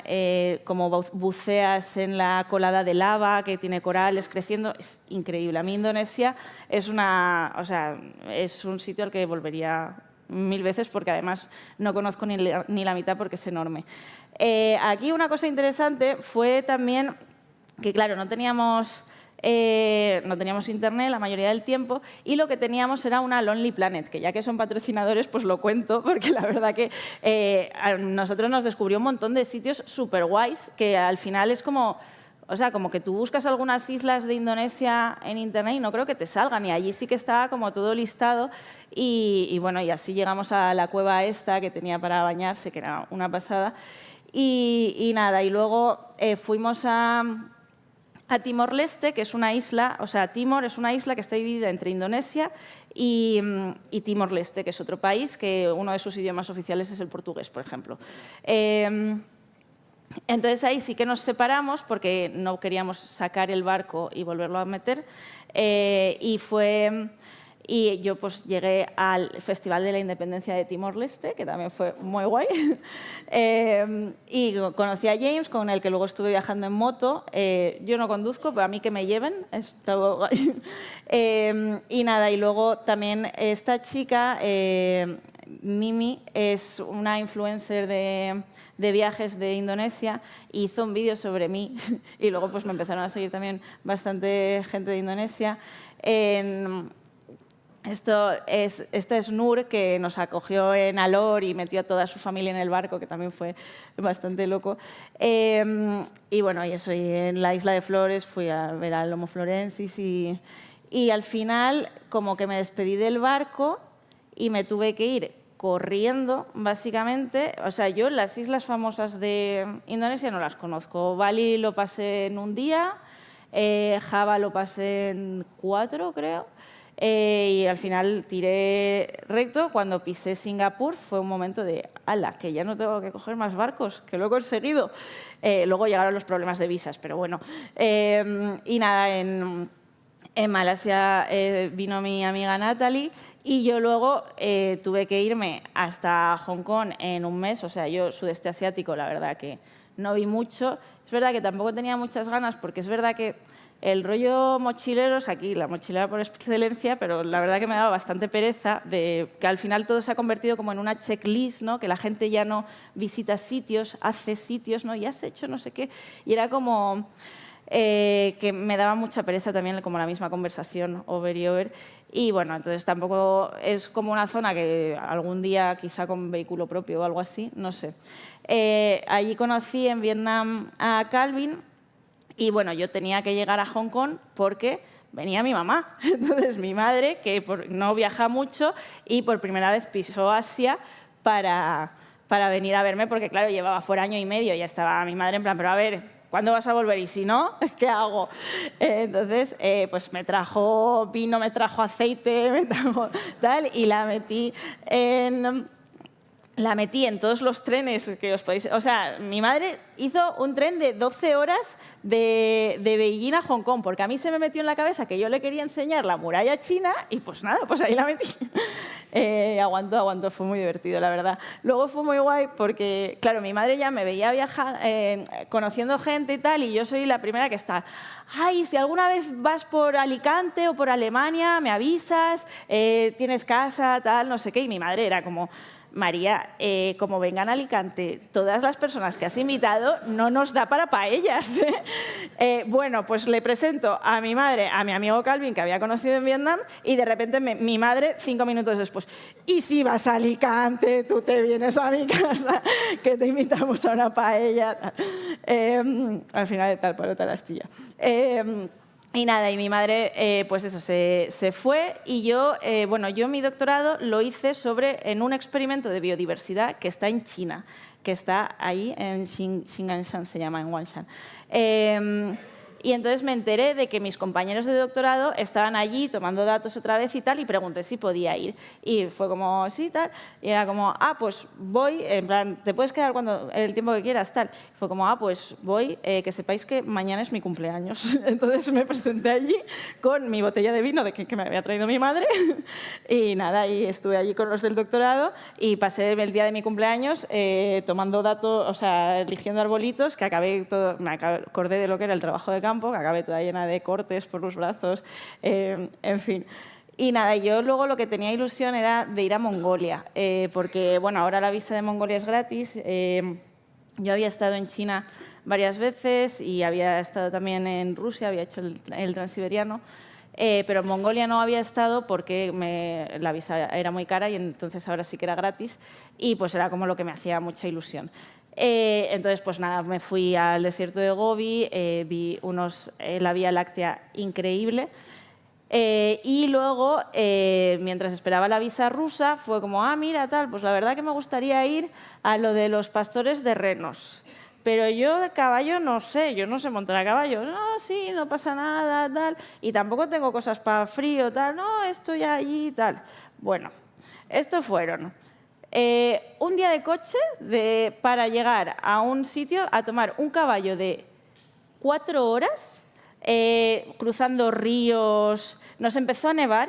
[SPEAKER 1] como buceas en la colada de lava que tiene corales creciendo, es increíble. A mí Indonesia es un sitio al que volvería 1000 veces porque además no conozco ni la mitad porque es enorme. Aquí una cosa interesante fue también que, claro, no teníamos internet la mayoría del tiempo y lo que teníamos era una Lonely Planet, que ya que son patrocinadores, pues lo cuento, porque la verdad que a nosotros nos descubrió un montón de sitios súper guays que al final es como... O sea, como que tú buscas algunas islas de Indonesia en internet y no creo que te salgan. Y allí sí que estaba como todo listado. Y bueno, y así llegamos a la cueva esta que tenía para bañarse, que era una pasada. Y nada, y luego fuimos a Timor-Leste, que es una isla, o sea, Timor es una isla que está dividida entre Indonesia y Timor-Leste, que es otro país que uno de sus idiomas oficiales es el portugués, por ejemplo. Entonces ahí sí que nos separamos porque no queríamos sacar el barco y volverlo a meter. Y yo pues llegué al Festival de la Independencia de Timor-Leste, que también fue muy guay. Y conocí a James, con el que luego estuve viajando en moto. Yo no conduzco, pero a mí que me lleven, es todo guay. Y nada, y luego también esta chica, Mimi, es una influencer de viajes de Indonesia, hizo un vídeo sobre mí y luego pues me empezaron a seguir también bastante gente de Indonesia. Esta es Nur, que nos acogió en Alor y metió a toda su familia en el barco, que también fue bastante loco. Y bueno, y eso, y en la Isla de Flores fui a ver al Homo florensis y al final como que me despedí del barco y me tuve que ir corriendo, básicamente. O sea, yo las islas famosas de Indonesia no las conozco. Bali lo pasé en un día, Java lo pasé en 4, creo. y al final tiré recto. Cuando pisé Singapur fue un momento de ¡hala!, que ya no tengo que coger más barcos, que lo he conseguido. Luego llegaron los problemas de visas, pero bueno. Y nada, en Malasia vino mi amiga Natalie y yo luego tuve que irme hasta Hong Kong en un mes. O sea, yo sudeste asiático, la verdad que no vi mucho. Es verdad que tampoco tenía muchas ganas porque es verdad que el rollo mochileros, aquí la mochilera por excelencia, pero la verdad que me daba bastante pereza de que al final todo se ha convertido como en una checklist, ¿no? Que la gente ya no visita sitios, hace sitios, ¿no? Y has hecho no sé qué. Y era como que me daba mucha pereza también como la misma conversación over y over. Y bueno, entonces tampoco es como una zona que algún día quizá con vehículo propio o algo así, no sé. Allí conocí en Vietnam a Calvin. Y bueno, yo tenía que llegar a Hong Kong porque venía mi mamá. Entonces, mi madre, que no viaja mucho y por primera vez pisó Asia para venir a verme, porque claro, llevaba fuera año y medio y ya estaba mi madre en plan, pero a ver, ¿cuándo vas a volver? Y si no, ¿qué hago? Entonces, pues me trajo vino, me trajo aceite, me trajo tal, y la metí en todos los trenes que os podéis... O sea, mi madre hizo un tren de 12 horas de Beijing a Hong Kong, porque a mí se me metió en la cabeza que yo le quería enseñar la muralla china y pues nada, pues ahí la metí. Aguantó, fue muy divertido, la verdad. Luego fue muy guay porque, claro, mi madre ya me veía viajar, conociendo gente y tal, y yo soy la primera que está... Ay, si alguna vez vas por Alicante o por Alemania, me avisas, tienes casa, tal, no sé qué. Y mi madre era como... María, como vengan a Alicante todas las personas que has invitado, no nos da para paellas. Bueno, pues le presento a mi madre, a mi amigo Calvin, que había conocido en Vietnam, y de repente mi madre, 5 minutos después, y si vas a Alicante, tú te vienes a mi casa, que te invitamos a una paella. Al final de tal palo, tal astilla. Y nada, y mi madre, pues eso, se fue y yo, yo mi doctorado lo hice en un experimento de biodiversidad que está en China, que está ahí en Xinganshan, se llama, en Wanshan. Y entonces me enteré de que mis compañeros de doctorado estaban allí tomando datos otra vez y tal, y pregunté si podía ir. Y fue como, sí, tal. Y era como, pues voy, en plan, te puedes quedar el tiempo que quieras, tal. Y fue como, pues voy, que sepáis que mañana es mi cumpleaños. Entonces me presenté allí con mi botella de vino que me había traído mi madre. Y nada, y estuve allí con los del doctorado y pasé el día de mi cumpleaños tomando datos, o sea, eligiendo arbolitos, que me acordé de lo que era el trabajo de campo, que acabé toda llena de cortes por los brazos, en fin. Y nada, yo luego lo que tenía ilusión era de ir a Mongolia, porque bueno, ahora la visa de Mongolia es gratis. Yo había estado en China varias veces y había estado también en Rusia, había hecho el transiberiano, pero en Mongolia no había estado porque la visa era muy cara y entonces ahora sí que era gratis y pues era como lo que me hacía mucha ilusión. Entonces, pues nada, me fui al desierto de Gobi, vi la Vía Láctea increíble. Y luego, mientras esperaba la visa rusa, fue como, mira, tal, pues la verdad que me gustaría ir a lo de los pastores de renos. Pero yo de caballo no sé, yo no sé montar a caballo. No, sí, no pasa nada, tal. Y tampoco tengo cosas para frío, tal. No, estoy allí, tal. Bueno, estos fueron un día de coche para llegar a un sitio a tomar un caballo de 4 horas, cruzando ríos. Nos empezó a nevar,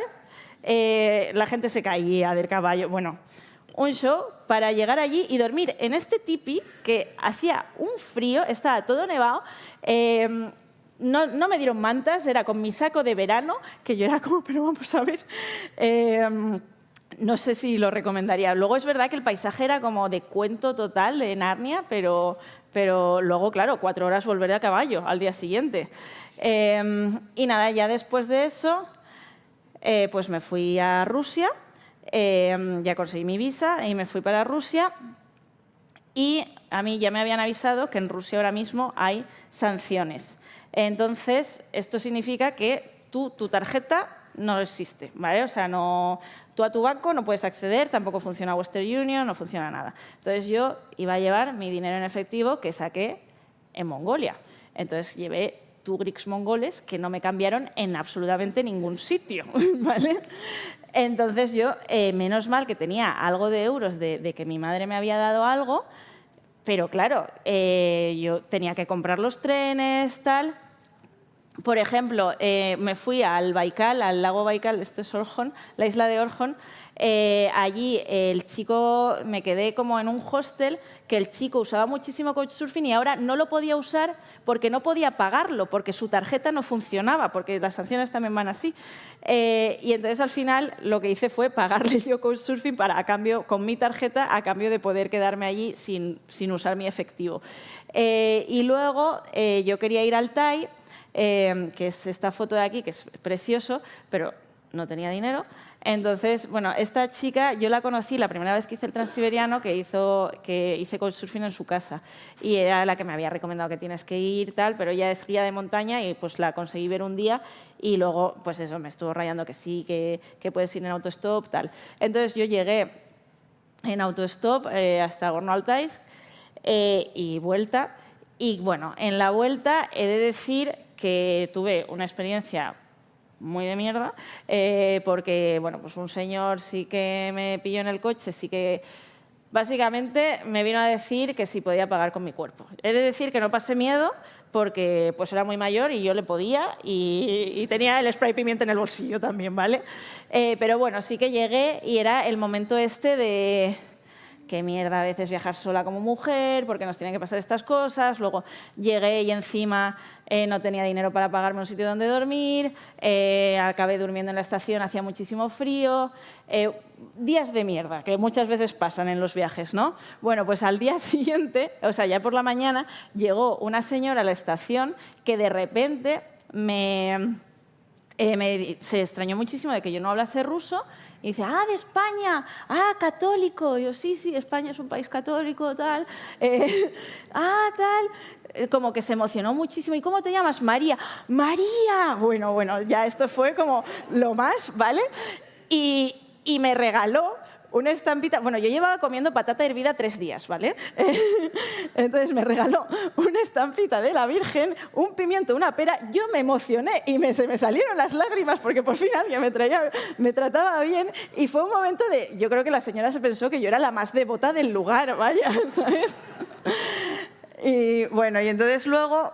[SPEAKER 1] la gente se caía del caballo. Bueno, un show para llegar allí y dormir en este tipi que hacía un frío, estaba todo nevado. No me dieron mantas, era con mi saco de verano, que yo era como, pero vamos a ver. No sé si lo recomendaría. Luego es verdad que el paisaje era como de cuento total, de Narnia, pero luego, claro, 4 horas volver a caballo al día siguiente. Y nada, ya después de eso, pues me fui a Rusia, ya conseguí mi visa y me fui para Rusia. Y a mí ya me habían avisado que en Rusia ahora mismo hay sanciones. Entonces, esto significa que tu tarjeta no existe, ¿vale? O sea, tú a tu banco no puedes acceder, tampoco funciona Western Union, no funciona nada. Entonces, yo iba a llevar mi dinero en efectivo que saqué en Mongolia. Entonces, llevé tugriks mongoles que no me cambiaron en absolutamente ningún sitio, ¿vale? Entonces yo, menos mal que tenía algo de euros de que mi madre me había dado algo, pero claro, yo tenía que comprar los trenes, tal. Por ejemplo, me fui al Baikal, al lago Baikal, esto es Orkhon, la isla de Orkhon. Allí el chico, me quedé como en un hostel que el chico usaba muchísimo Couchsurfing y ahora no lo podía usar porque no podía pagarlo, porque su tarjeta no funcionaba, porque las sanciones también van así. Y entonces al final lo que hice fue pagarle yo Couchsurfing con mi tarjeta a cambio de poder quedarme allí sin usar mi efectivo. Y luego yo quería ir al Altai, que es esta foto de aquí, que es precioso, pero no tenía dinero. Entonces, bueno, esta chica yo la conocí la primera vez que hice el Transiberiano, que hice Couchsurfing en su casa. Y era la que me había recomendado que tienes que ir, tal, pero ella es guía de montaña y pues la conseguí ver un día y luego, pues eso, me estuvo rayando que sí, que puedes ir en autostop, tal. Entonces yo llegué en autostop hasta Gorno-Altais y vuelta. Y bueno, en la vuelta he de decir que tuve una experiencia muy de mierda, porque bueno, pues un señor sí que me pilló en el coche, sí que básicamente me vino a decir que si podía pagar con mi cuerpo. He de decir que no pasé miedo porque pues era muy mayor y yo le podía y tenía el spray pimienta en el bolsillo también, ¿vale? Pero bueno, sí que llegué y era el momento este de qué mierda a veces viajar sola como mujer, porque nos tienen que pasar estas cosas. Luego llegué y encima no tenía dinero para pagarme un sitio donde dormir, acabé durmiendo en la estación, hacía muchísimo frío. Días de mierda, que muchas veces pasan en los viajes, ¿no? Bueno, pues al día siguiente, o sea, ya por la mañana, llegó una señora a la estación que de repente se extrañó muchísimo de que yo no hablase ruso. Y dice, de España, católico. Y yo, sí, España es un país católico, tal. Tal. Como que se emocionó muchísimo. ¿Y cómo te llamas? María. ¡María! Bueno, ya esto fue como lo más, ¿vale? Y me regaló una estampita. Bueno, yo llevaba comiendo patata hervida 3 días, ¿vale? Entonces me regaló una estampita de la Virgen, un pimiento, una pera. Yo me emocioné y se me salieron las lágrimas porque por fin alguien me trataba bien. Y fue un momento de... Yo creo que la señora se pensó que yo era la más devota del lugar, vaya, ¿sabes? Y bueno, y entonces luego...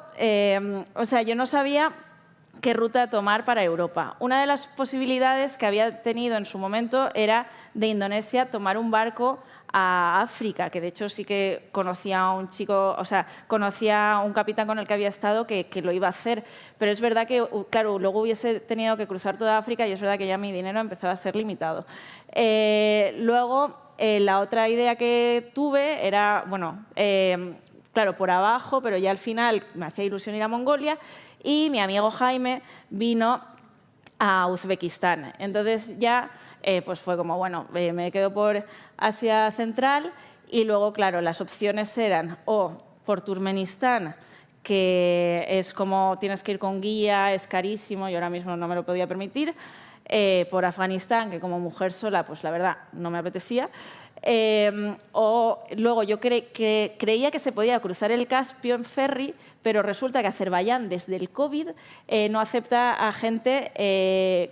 [SPEAKER 1] o sea, yo no sabía qué ruta tomar para Europa. Una de las posibilidades que había tenido en su momento era de Indonesia tomar un barco a África, que de hecho sí que conocía a un chico, o sea, conocía a un capitán con el que había estado que lo iba a hacer. Pero es verdad que, claro, luego hubiese tenido que cruzar toda África y es verdad que ya mi dinero empezaba a ser limitado. Luego, la otra idea que tuve era, bueno, claro, por abajo, pero ya al final me hacía ilusión ir a Mongolia. Y mi amigo Jaime vino a Uzbekistán. Entonces ya pues fue como, bueno, me quedo por Asia Central y luego, claro, las opciones eran o por Turkmenistán, que es como tienes que ir con guía, es carísimo y ahora mismo no me lo podía permitir, por Afganistán, que como mujer sola, pues la verdad, no me apetecía. O luego yo creía que se podía cruzar el Caspio en ferry, pero resulta que Azerbaiyán desde el COVID no acepta a gente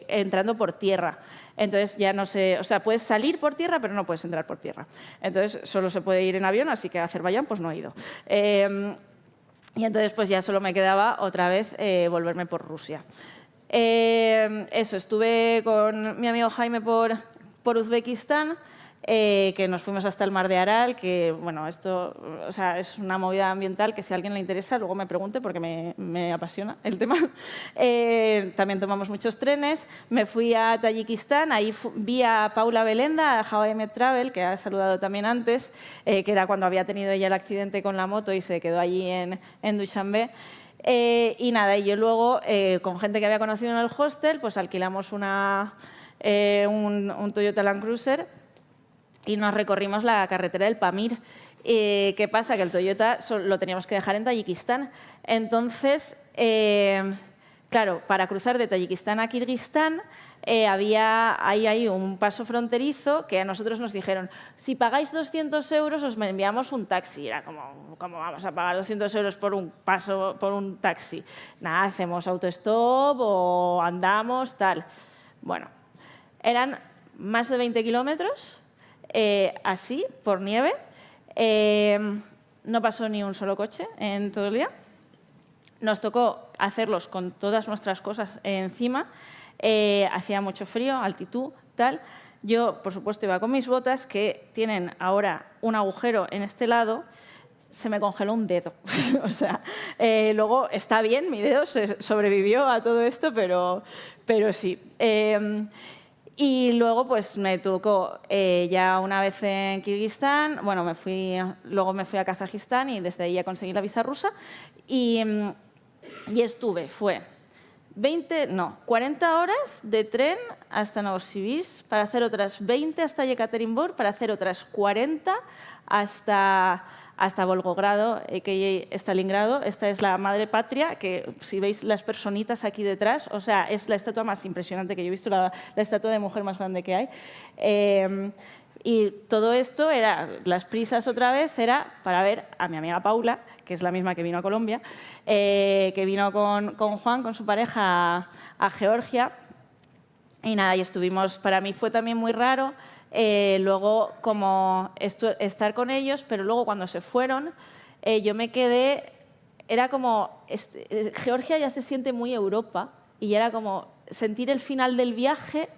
[SPEAKER 1] entrando por tierra. Entonces ya no sé, o sea, puedes salir por tierra, pero no puedes entrar por tierra. Entonces solo se puede ir en avión, así que a Azerbaiyán pues no he ido. Y entonces pues ya solo me quedaba otra vez volverme por Rusia. Eso, estuve con mi amigo Jaime por Uzbekistán, que nos fuimos hasta el mar de Aral, que bueno, esto, o sea, es una movida ambiental que si a alguien le interesa, luego me pregunte porque me apasiona el tema. También tomamos muchos trenes. Me fui a Tayikistán, ahí vi a Paula Belenda, a How I Met Travel, que ha saludado también antes, que era cuando había tenido ella el accidente con la moto y se quedó allí en Dushanbe. Y nada, y yo luego, con gente que había conocido en el hostel, pues alquilamos un Toyota Land Cruiser y nos recorrimos la carretera del Pamir. ¿Qué pasa? Que el Toyota lo teníamos que dejar en Tayikistán. Entonces, Claro, para cruzar de Tayikistán a Kirguistán había ahí un paso fronterizo que a nosotros nos dijeron, si pagáis 200 euros os enviamos un taxi. Era como, ¿cómo vamos a pagar 200 euros por un paso, por un taxi? Nada, hacemos autostop o andamos, tal. Bueno, eran más de 20 kilómetros, así, por nieve. No pasó ni un solo coche en todo el día. Nos tocó hacerlos con todas nuestras cosas encima. Hacía mucho frío, altitud, tal. Yo, por supuesto, iba con mis botas, que tienen ahora un agujero en este lado. Se me congeló un dedo. O sea, luego está bien, mi dedo sobrevivió a todo esto, pero sí. Y luego pues me tocó ya una vez en Kirguistán, bueno, luego me fui a Kazajistán y desde ahí ya conseguí la visa rusa y fue 40 horas de tren hasta Novosibirsk para hacer otras 20 hasta Yekaterinburg, para hacer otras 40 hasta Volgogrado, que Stalingrado. Esta es la madre patria, que si veis las personitas aquí detrás, o sea, es la estatua más impresionante que yo he visto, la estatua de mujer más grande que hay. Y todo esto las prisas otra vez, era para ver a mi amiga Paula, que es la misma que vino a Colombia, que vino con Juan, con su pareja, a Georgia. Y nada, y estuvimos, para mí fue también muy raro, luego como estar con ellos, pero luego cuando se fueron, yo me quedé, era como, Georgia ya se siente muy Europa, y era como sentir el final del viaje,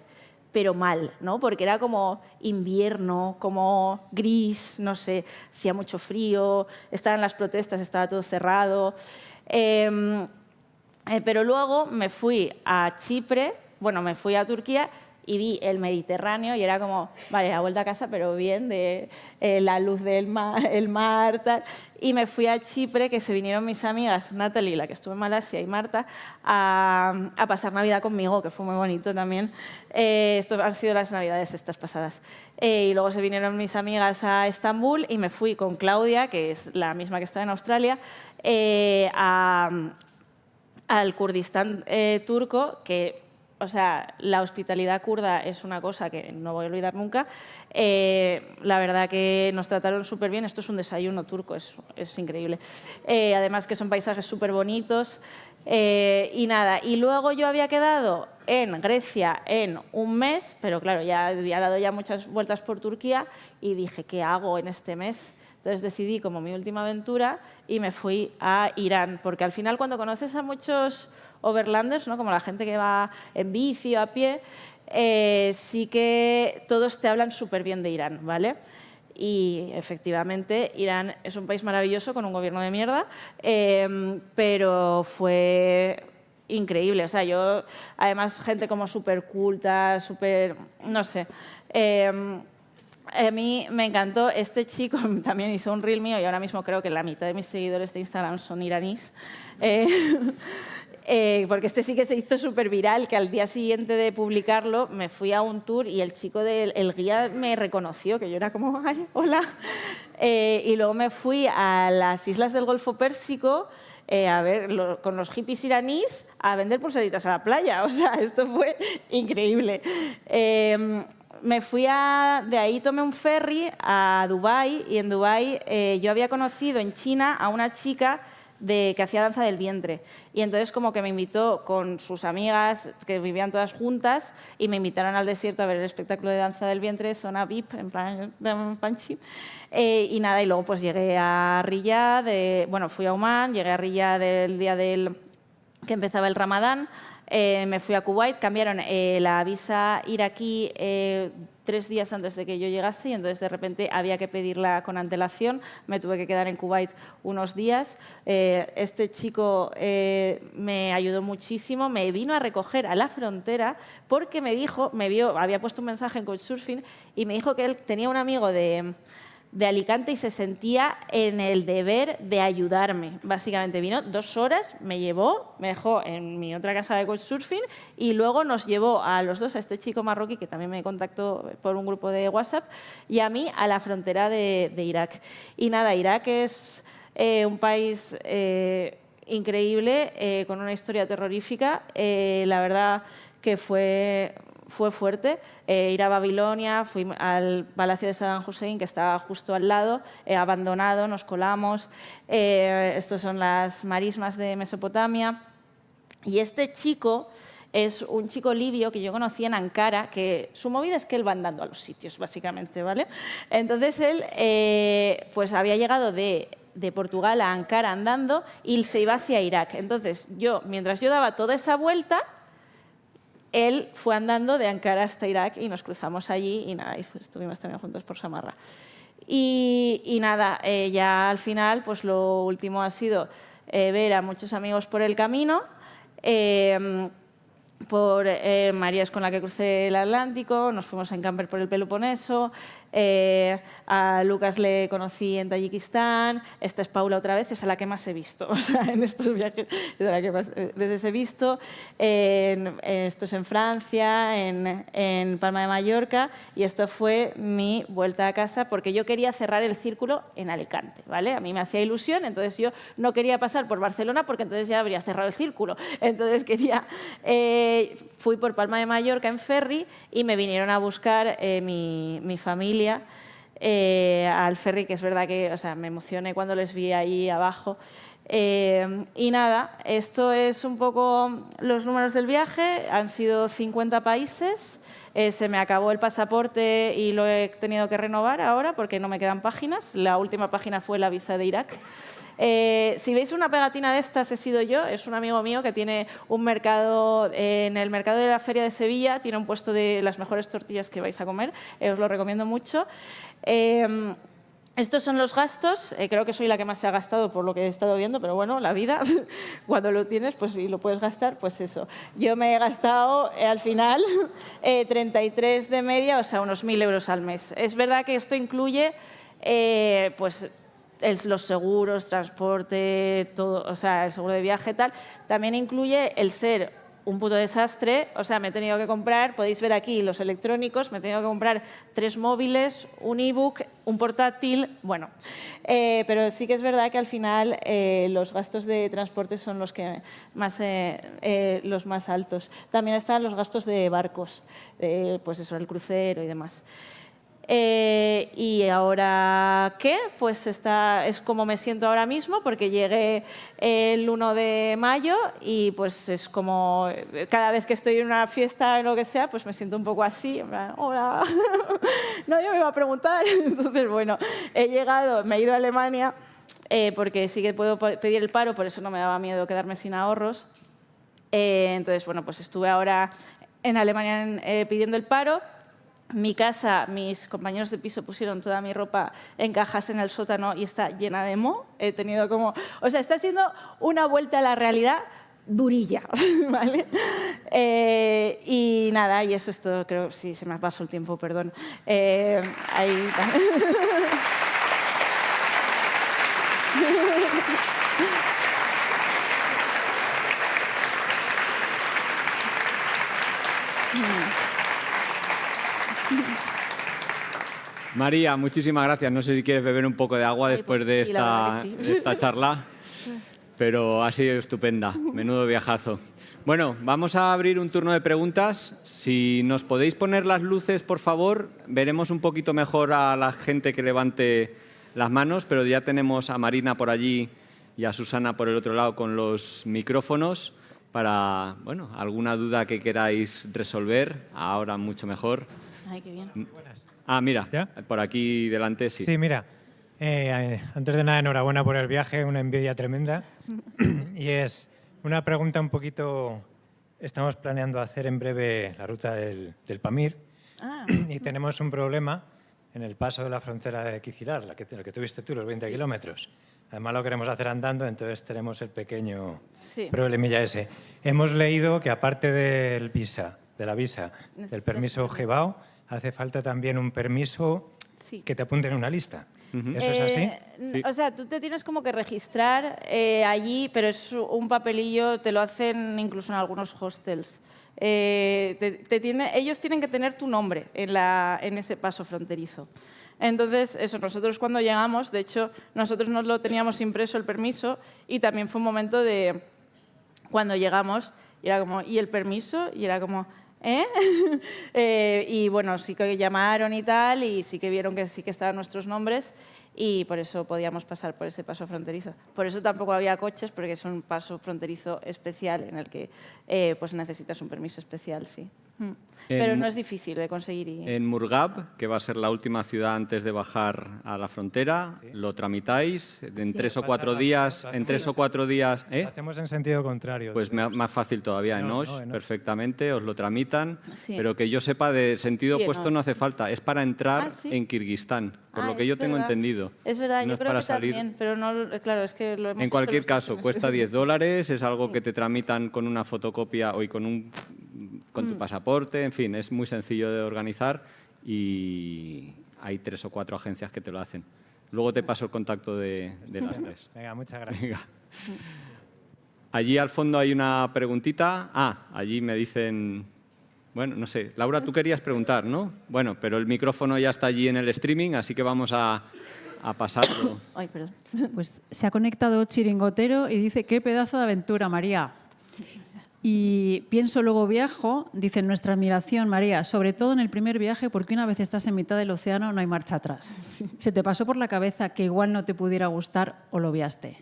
[SPEAKER 1] pero mal, ¿no? Porque era como invierno, como gris, no sé, hacía mucho frío, estaban las protestas, estaba todo cerrado. Pero luego me fui a Chipre, bueno, me fui a Turquía y vi el Mediterráneo y era como, vale, la vuelta a casa, pero bien, de la luz del mar, el mar, tal. Y me fui a Chipre, que se vinieron mis amigas, Natalie, la que estuvo en Malasia, y Marta, a pasar Navidad conmigo, que fue muy bonito también. Esto han sido las Navidades estas pasadas. Y luego se vinieron mis amigas a Estambul y me fui con Claudia, que es la misma que estaba en Australia, al Kurdistán turco, que, o sea, la hospitalidad kurda es una cosa que no voy a olvidar nunca. La verdad que nos trataron súper bien. Esto es un desayuno turco, es increíble. Además que son paisajes súper bonitos. Y nada, y luego yo había quedado en Grecia en un mes, pero claro, ya había dado ya muchas vueltas por Turquía y dije, ¿qué hago en este mes? Entonces decidí como mi última aventura y me fui a Irán, porque al final cuando conoces a muchos overlanders, ¿no? Como la gente que va en bici o a pie, sí que todos te hablan súper bien de Irán, ¿vale? Y efectivamente Irán es un país maravilloso con un gobierno de mierda, pero fue increíble. O sea, yo, además, gente como súper culta, súper, no sé. A mí me encantó, este chico también hizo un reel mío y ahora mismo creo que la mitad de mis seguidores de Instagram son iraníes. Porque este sí que se hizo súper viral, que al día siguiente de publicarlo me fui a un tour y el chico el guía me reconoció, que yo era como, ¡ay, hola! Y luego me fui a las islas del Golfo Pérsico a ver con los hippies iraníes a vender pulseritas a la playa. O sea, esto fue increíble. Me fui de ahí tomé un ferry a Dubái y en Dubái yo había conocido en China a una chica que hacía danza del vientre. Y entonces como que me invitó con sus amigas, que vivían todas juntas, y me invitaron al desierto a ver el espectáculo de danza del vientre, zona VIP, en plan Panchi. Y nada, y luego pues llegué a Riyadh, bueno, fui a Omán, llegué a Riyadh del día que empezaba el Ramadán. Me fui a Kuwait, cambiaron la visa iraquí 3 días antes de que yo llegase y entonces de repente había que pedirla con antelación. Me tuve que quedar en Kuwait unos días. Este chico me ayudó muchísimo, me vino a recoger a la frontera porque había puesto un mensaje en Couchsurfing y me dijo que él tenía un amigo de Alicante y se sentía en el deber de ayudarme. Básicamente vino 2 horas, me dejó en mi otra casa de Couchsurfing y luego nos llevó a los dos, a este chico marroquí que también me contactó por un grupo de WhatsApp y a mí a la frontera de Irak. Y nada, Irak es un país increíble, con una historia terrorífica. La verdad que fue fuerte. Ir a Babilonia, fui al Palacio de Saddam Hussein, que estaba justo al lado, abandonado, nos colamos. Estos son las marismas de Mesopotamia. Y este chico es un chico libio que yo conocí en Ankara, que su movida es que él va andando a los sitios, básicamente, ¿vale? Entonces él pues había llegado de Portugal a Ankara andando y se iba hacia Irak. Entonces mientras yo daba toda esa vuelta, él fue andando de Ankara hasta Irak y nos cruzamos allí y nada, y estuvimos también juntos por Samarra. Y nada, ya al final pues lo último ha sido ver a muchos amigos por el camino. María es con la que crucé el Atlántico, nos fuimos en camper por el Peloponeso, a Lucas le conocí en Tayikistán, esta es Paula otra vez, es a la que más he visto, o sea, en estos viajes es a la que más veces he visto, esto es en Francia, en Palma de Mallorca, y esto fue mi vuelta a casa porque yo quería cerrar el círculo en Alicante, ¿vale? A mí me hacía ilusión, entonces yo no quería pasar por Barcelona porque entonces ya habría cerrado el círculo, entonces fui por Palma de Mallorca en ferry y me vinieron a buscar mi familia al ferry, que es verdad que me emocioné cuando les vi ahí abajo. Y nada, esto es un poco los números del viaje. Han sido 50 países. Se me acabó el pasaporte y lo he tenido que renovar ahora porque no me quedan páginas. La última página fue la visa de Irak. Si veis una pegatina de estas, he sido yo, es un amigo mío que tiene un mercado, en el mercado de la Feria de Sevilla, tiene un puesto de las mejores tortillas que vais a comer, os lo recomiendo mucho. Estos son los gastos, creo que soy la que más se ha gastado por lo que he estado viendo, pero bueno, la vida, cuando lo tienes pues, y lo puedes gastar, pues eso. Yo me he gastado al final 33 de media, o sea, unos 1.000 euros al mes. Es verdad que esto incluye pues, los seguros, transporte, todo, o sea, el seguro de viaje, tal. También incluye el ser un puto desastre, o sea, me he tenido que comprar, podéis ver aquí los electrónicos, me he tenido que comprar 3 móviles, un ebook, un portátil, bueno. Pero sí que es verdad que al final los gastos de transporte son los más altos. También están los gastos de barcos, pues eso, el crucero y demás. ¿Y ahora qué? Pues es como me siento ahora mismo porque llegué el 1 de mayo y pues es como cada vez que estoy en una fiesta o lo que sea, pues me siento un poco así, en plan, hola, nadie me va a preguntar. Entonces, bueno, me he ido a Alemania porque sí que puedo pedir el paro, por eso no me daba miedo quedarme sin ahorros. Entonces, bueno, pues estuve ahora en Alemania pidiendo el paro. Mi casa, mis compañeros de piso pusieron toda mi ropa en cajas en el sótano y está llena de moho. He tenido como... O sea, está siendo una vuelta a la realidad durilla, ¿vale? Y nada, y eso es todo. Creo, sí, se me pasó el tiempo, perdón. Ahí...
[SPEAKER 2] María, muchísimas gracias. No sé si quieres beber un poco de agua después de esta charla, pero ha sido estupenda. Menudo viajazo. Bueno, vamos a abrir un turno de preguntas. Si nos podéis poner las luces, por favor, veremos un poquito mejor a la gente que levante las manos, pero ya tenemos a Marina por allí y a Susana por el otro lado con los micrófonos para, bueno, alguna duda que queráis resolver. Ahora mucho mejor.
[SPEAKER 1] Ay, qué bien.
[SPEAKER 3] Buenas.
[SPEAKER 2] Ah, mira,
[SPEAKER 3] ¿Ya?
[SPEAKER 2] por aquí delante, sí.
[SPEAKER 3] Sí, mira, antes de nada, enhorabuena por el viaje, una envidia tremenda. Y es una pregunta un poquito... Estamos planeando hacer en breve la ruta del Pamir y tenemos un problema en el paso de la frontera de Quicilar, lo que tuviste tú, los 20 kilómetros. Además lo queremos hacer andando, entonces tenemos el pequeño problemilla ese. Hemos leído que aparte de la visa, del permiso GEBAO, hace falta también un permiso que te apunte en una lista. ¿Eso es así?
[SPEAKER 1] Sí. O sea, tú te tienes como que registrar allí, pero es un papelillo, te lo hacen incluso en algunos hostels. Ellos tienen que tener tu nombre en ese paso fronterizo. Entonces, eso, nosotros cuando llegamos, de hecho, nosotros no lo teníamos impreso el permiso y también fue un momento de cuando llegamos y era como, ¿y el permiso? Y era como, ¿eh? Y bueno, sí que llamaron y tal y sí que vieron que sí que estaban nuestros nombres y por eso podíamos pasar por ese paso fronterizo. Por eso tampoco había coches, porque es un paso fronterizo especial en el que pues necesitas un permiso especial, sí. Pero no es difícil de conseguir.
[SPEAKER 2] En Murgab, que va a ser la última ciudad antes de bajar a la frontera, lo tramitáis en 3 o 4 días. En 3 o 4 días.
[SPEAKER 3] Lo hacemos en sentido contrario.
[SPEAKER 2] Pues más fácil todavía. En Osh, perfectamente, os lo tramitan.
[SPEAKER 1] Sí.
[SPEAKER 2] Pero que yo sepa, de sentido opuesto no hace falta. Es para entrar en Kirguistán, por lo que yo tengo entendido.
[SPEAKER 1] Es verdad,
[SPEAKER 2] no
[SPEAKER 1] yo
[SPEAKER 2] es
[SPEAKER 1] creo
[SPEAKER 2] para
[SPEAKER 1] que
[SPEAKER 2] salir.
[SPEAKER 1] también, pero no, claro, es que lo hemos
[SPEAKER 2] En
[SPEAKER 1] hecho
[SPEAKER 2] cualquier
[SPEAKER 1] los
[SPEAKER 2] caso,
[SPEAKER 1] dos.
[SPEAKER 2] cuesta $10, es algo que te tramitan con una fotocopia o con tu pasaporte, en fin, es muy sencillo de organizar y hay 3 o 4 agencias que te lo hacen. Luego te paso el contacto de las 3.
[SPEAKER 3] Venga, muchas gracias.
[SPEAKER 2] Venga. Allí al fondo hay una preguntita. Allí me dicen... Bueno, no sé. Laura, tú querías preguntar, ¿no? Bueno, pero el micrófono ya está allí en el streaming, así que vamos a pasarlo.
[SPEAKER 1] Ay, perdón.
[SPEAKER 4] Pues se ha conectado Chiringotero y dice, qué pedazo de aventura, María. Y pienso, luego viajo, dice, nuestra admiración, María, sobre todo en el primer viaje, porque una vez estás en mitad del océano no hay marcha atrás. ¿Se te pasó por la cabeza que igual no te pudiera gustar o lo obviaste?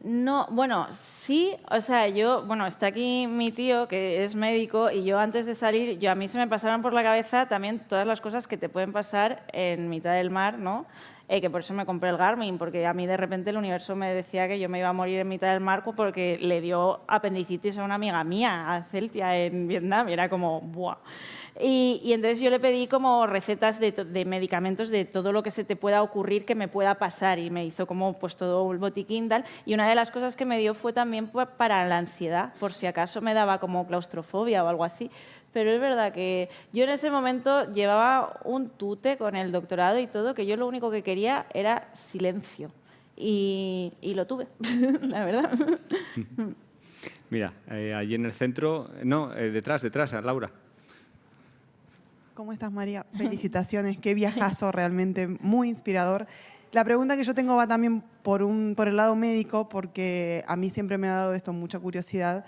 [SPEAKER 1] No, bueno, sí, o sea, está aquí mi tío que es médico y yo antes de salir, a mí se me pasaron por la cabeza también todas las cosas que te pueden pasar en mitad del mar, ¿no? Que por eso me compré el Garmin, porque a mí de repente el universo me decía que yo me iba a morir en mitad del mar porque le dio apendicitis a una amiga mía, a Celtia, en Vietnam, y era como, ¡buah! Y entonces yo le pedí como recetas de medicamentos de todo lo que se te pueda ocurrir que me pueda pasar y me hizo como pues todo el botiquín tal. Y una de las cosas que me dio fue también para la ansiedad, por si acaso me daba como claustrofobia o algo así. Pero es verdad que yo en ese momento llevaba un tute con el doctorado y todo, que yo lo único que quería era silencio. Y lo tuve, la verdad.
[SPEAKER 2] Mira, allí en el centro... No, detrás, Laura.
[SPEAKER 5] ¿Cómo estás, María? Felicitaciones, qué viajazo realmente, muy inspirador. La pregunta que yo tengo va también por el lado médico, porque a mí siempre me ha dado esto mucha curiosidad.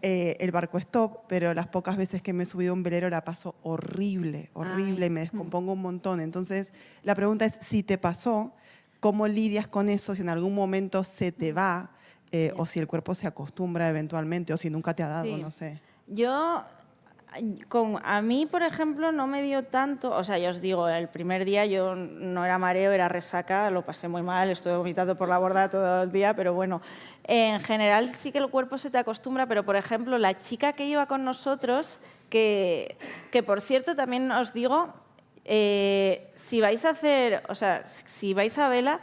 [SPEAKER 5] El barco es top, pero las pocas veces que me he subido a un velero la paso horrible, y me descompongo un montón. Entonces, la pregunta es, si te pasó, ¿cómo lidias con eso? Si en algún momento se te va, o si el cuerpo se acostumbra eventualmente, o si nunca te ha dado, no sé.
[SPEAKER 1] A mí, por ejemplo, no me dio tanto, o sea, ya os digo, el primer día yo no era mareo, era resaca, lo pasé muy mal, estuve vomitando por la borda todo el día, pero bueno, en general sí que el cuerpo se te acostumbra, pero por ejemplo, la chica que iba con nosotros, que por cierto también os digo, si vais a vela,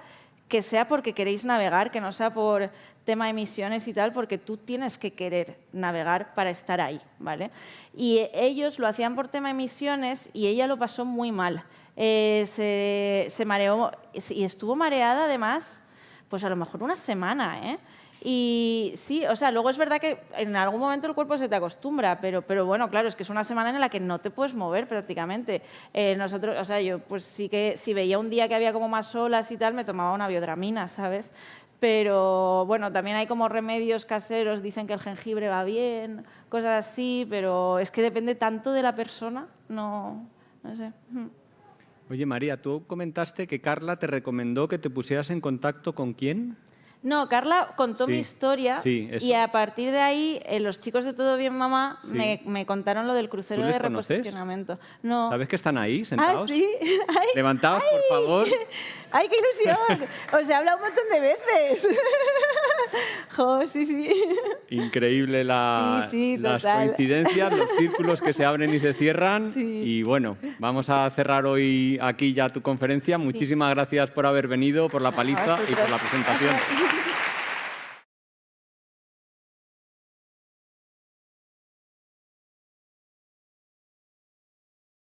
[SPEAKER 1] que sea porque queréis navegar, que no sea por tema de emisiones y tal, porque tú tienes que querer navegar para estar ahí, ¿vale? Y ellos lo hacían por tema de emisiones y ella lo pasó muy mal. Se mareó y estuvo mareada además, pues a lo mejor una semana, ¿eh? Y sí, o sea, luego es verdad que en algún momento el cuerpo se te acostumbra, pero bueno, claro, es que es una semana en la que no te puedes mover prácticamente. Nosotros, o sea, yo pues sí que si veía un día que había como más olas y tal, me tomaba una biodramina, ¿sabes? Pero bueno, también hay como remedios caseros, dicen que el jengibre va bien, cosas así, pero es que depende tanto de la persona, no sé.
[SPEAKER 2] Oye, María, tú comentaste que Carla te recomendó que te pusieras en contacto con ¿quién?
[SPEAKER 1] No, Carla contó mi historia y a partir de ahí los chicos de Todo Bien Mamá me contaron lo del crucero de reposicionamiento. No.
[SPEAKER 2] ¿Sabes que están ahí sentados?
[SPEAKER 1] Ah, sí. Ay,
[SPEAKER 2] levantaos, por favor.
[SPEAKER 1] ¡Ay, qué ilusión! Os he hablado un montón de veces. Jo, sí.
[SPEAKER 2] Increíble las coincidencias, los círculos que se abren y se cierran. Sí. Y bueno, vamos a cerrar hoy aquí ya tu conferencia. Muchísimas gracias por haber venido, por la paliza y por la presentación.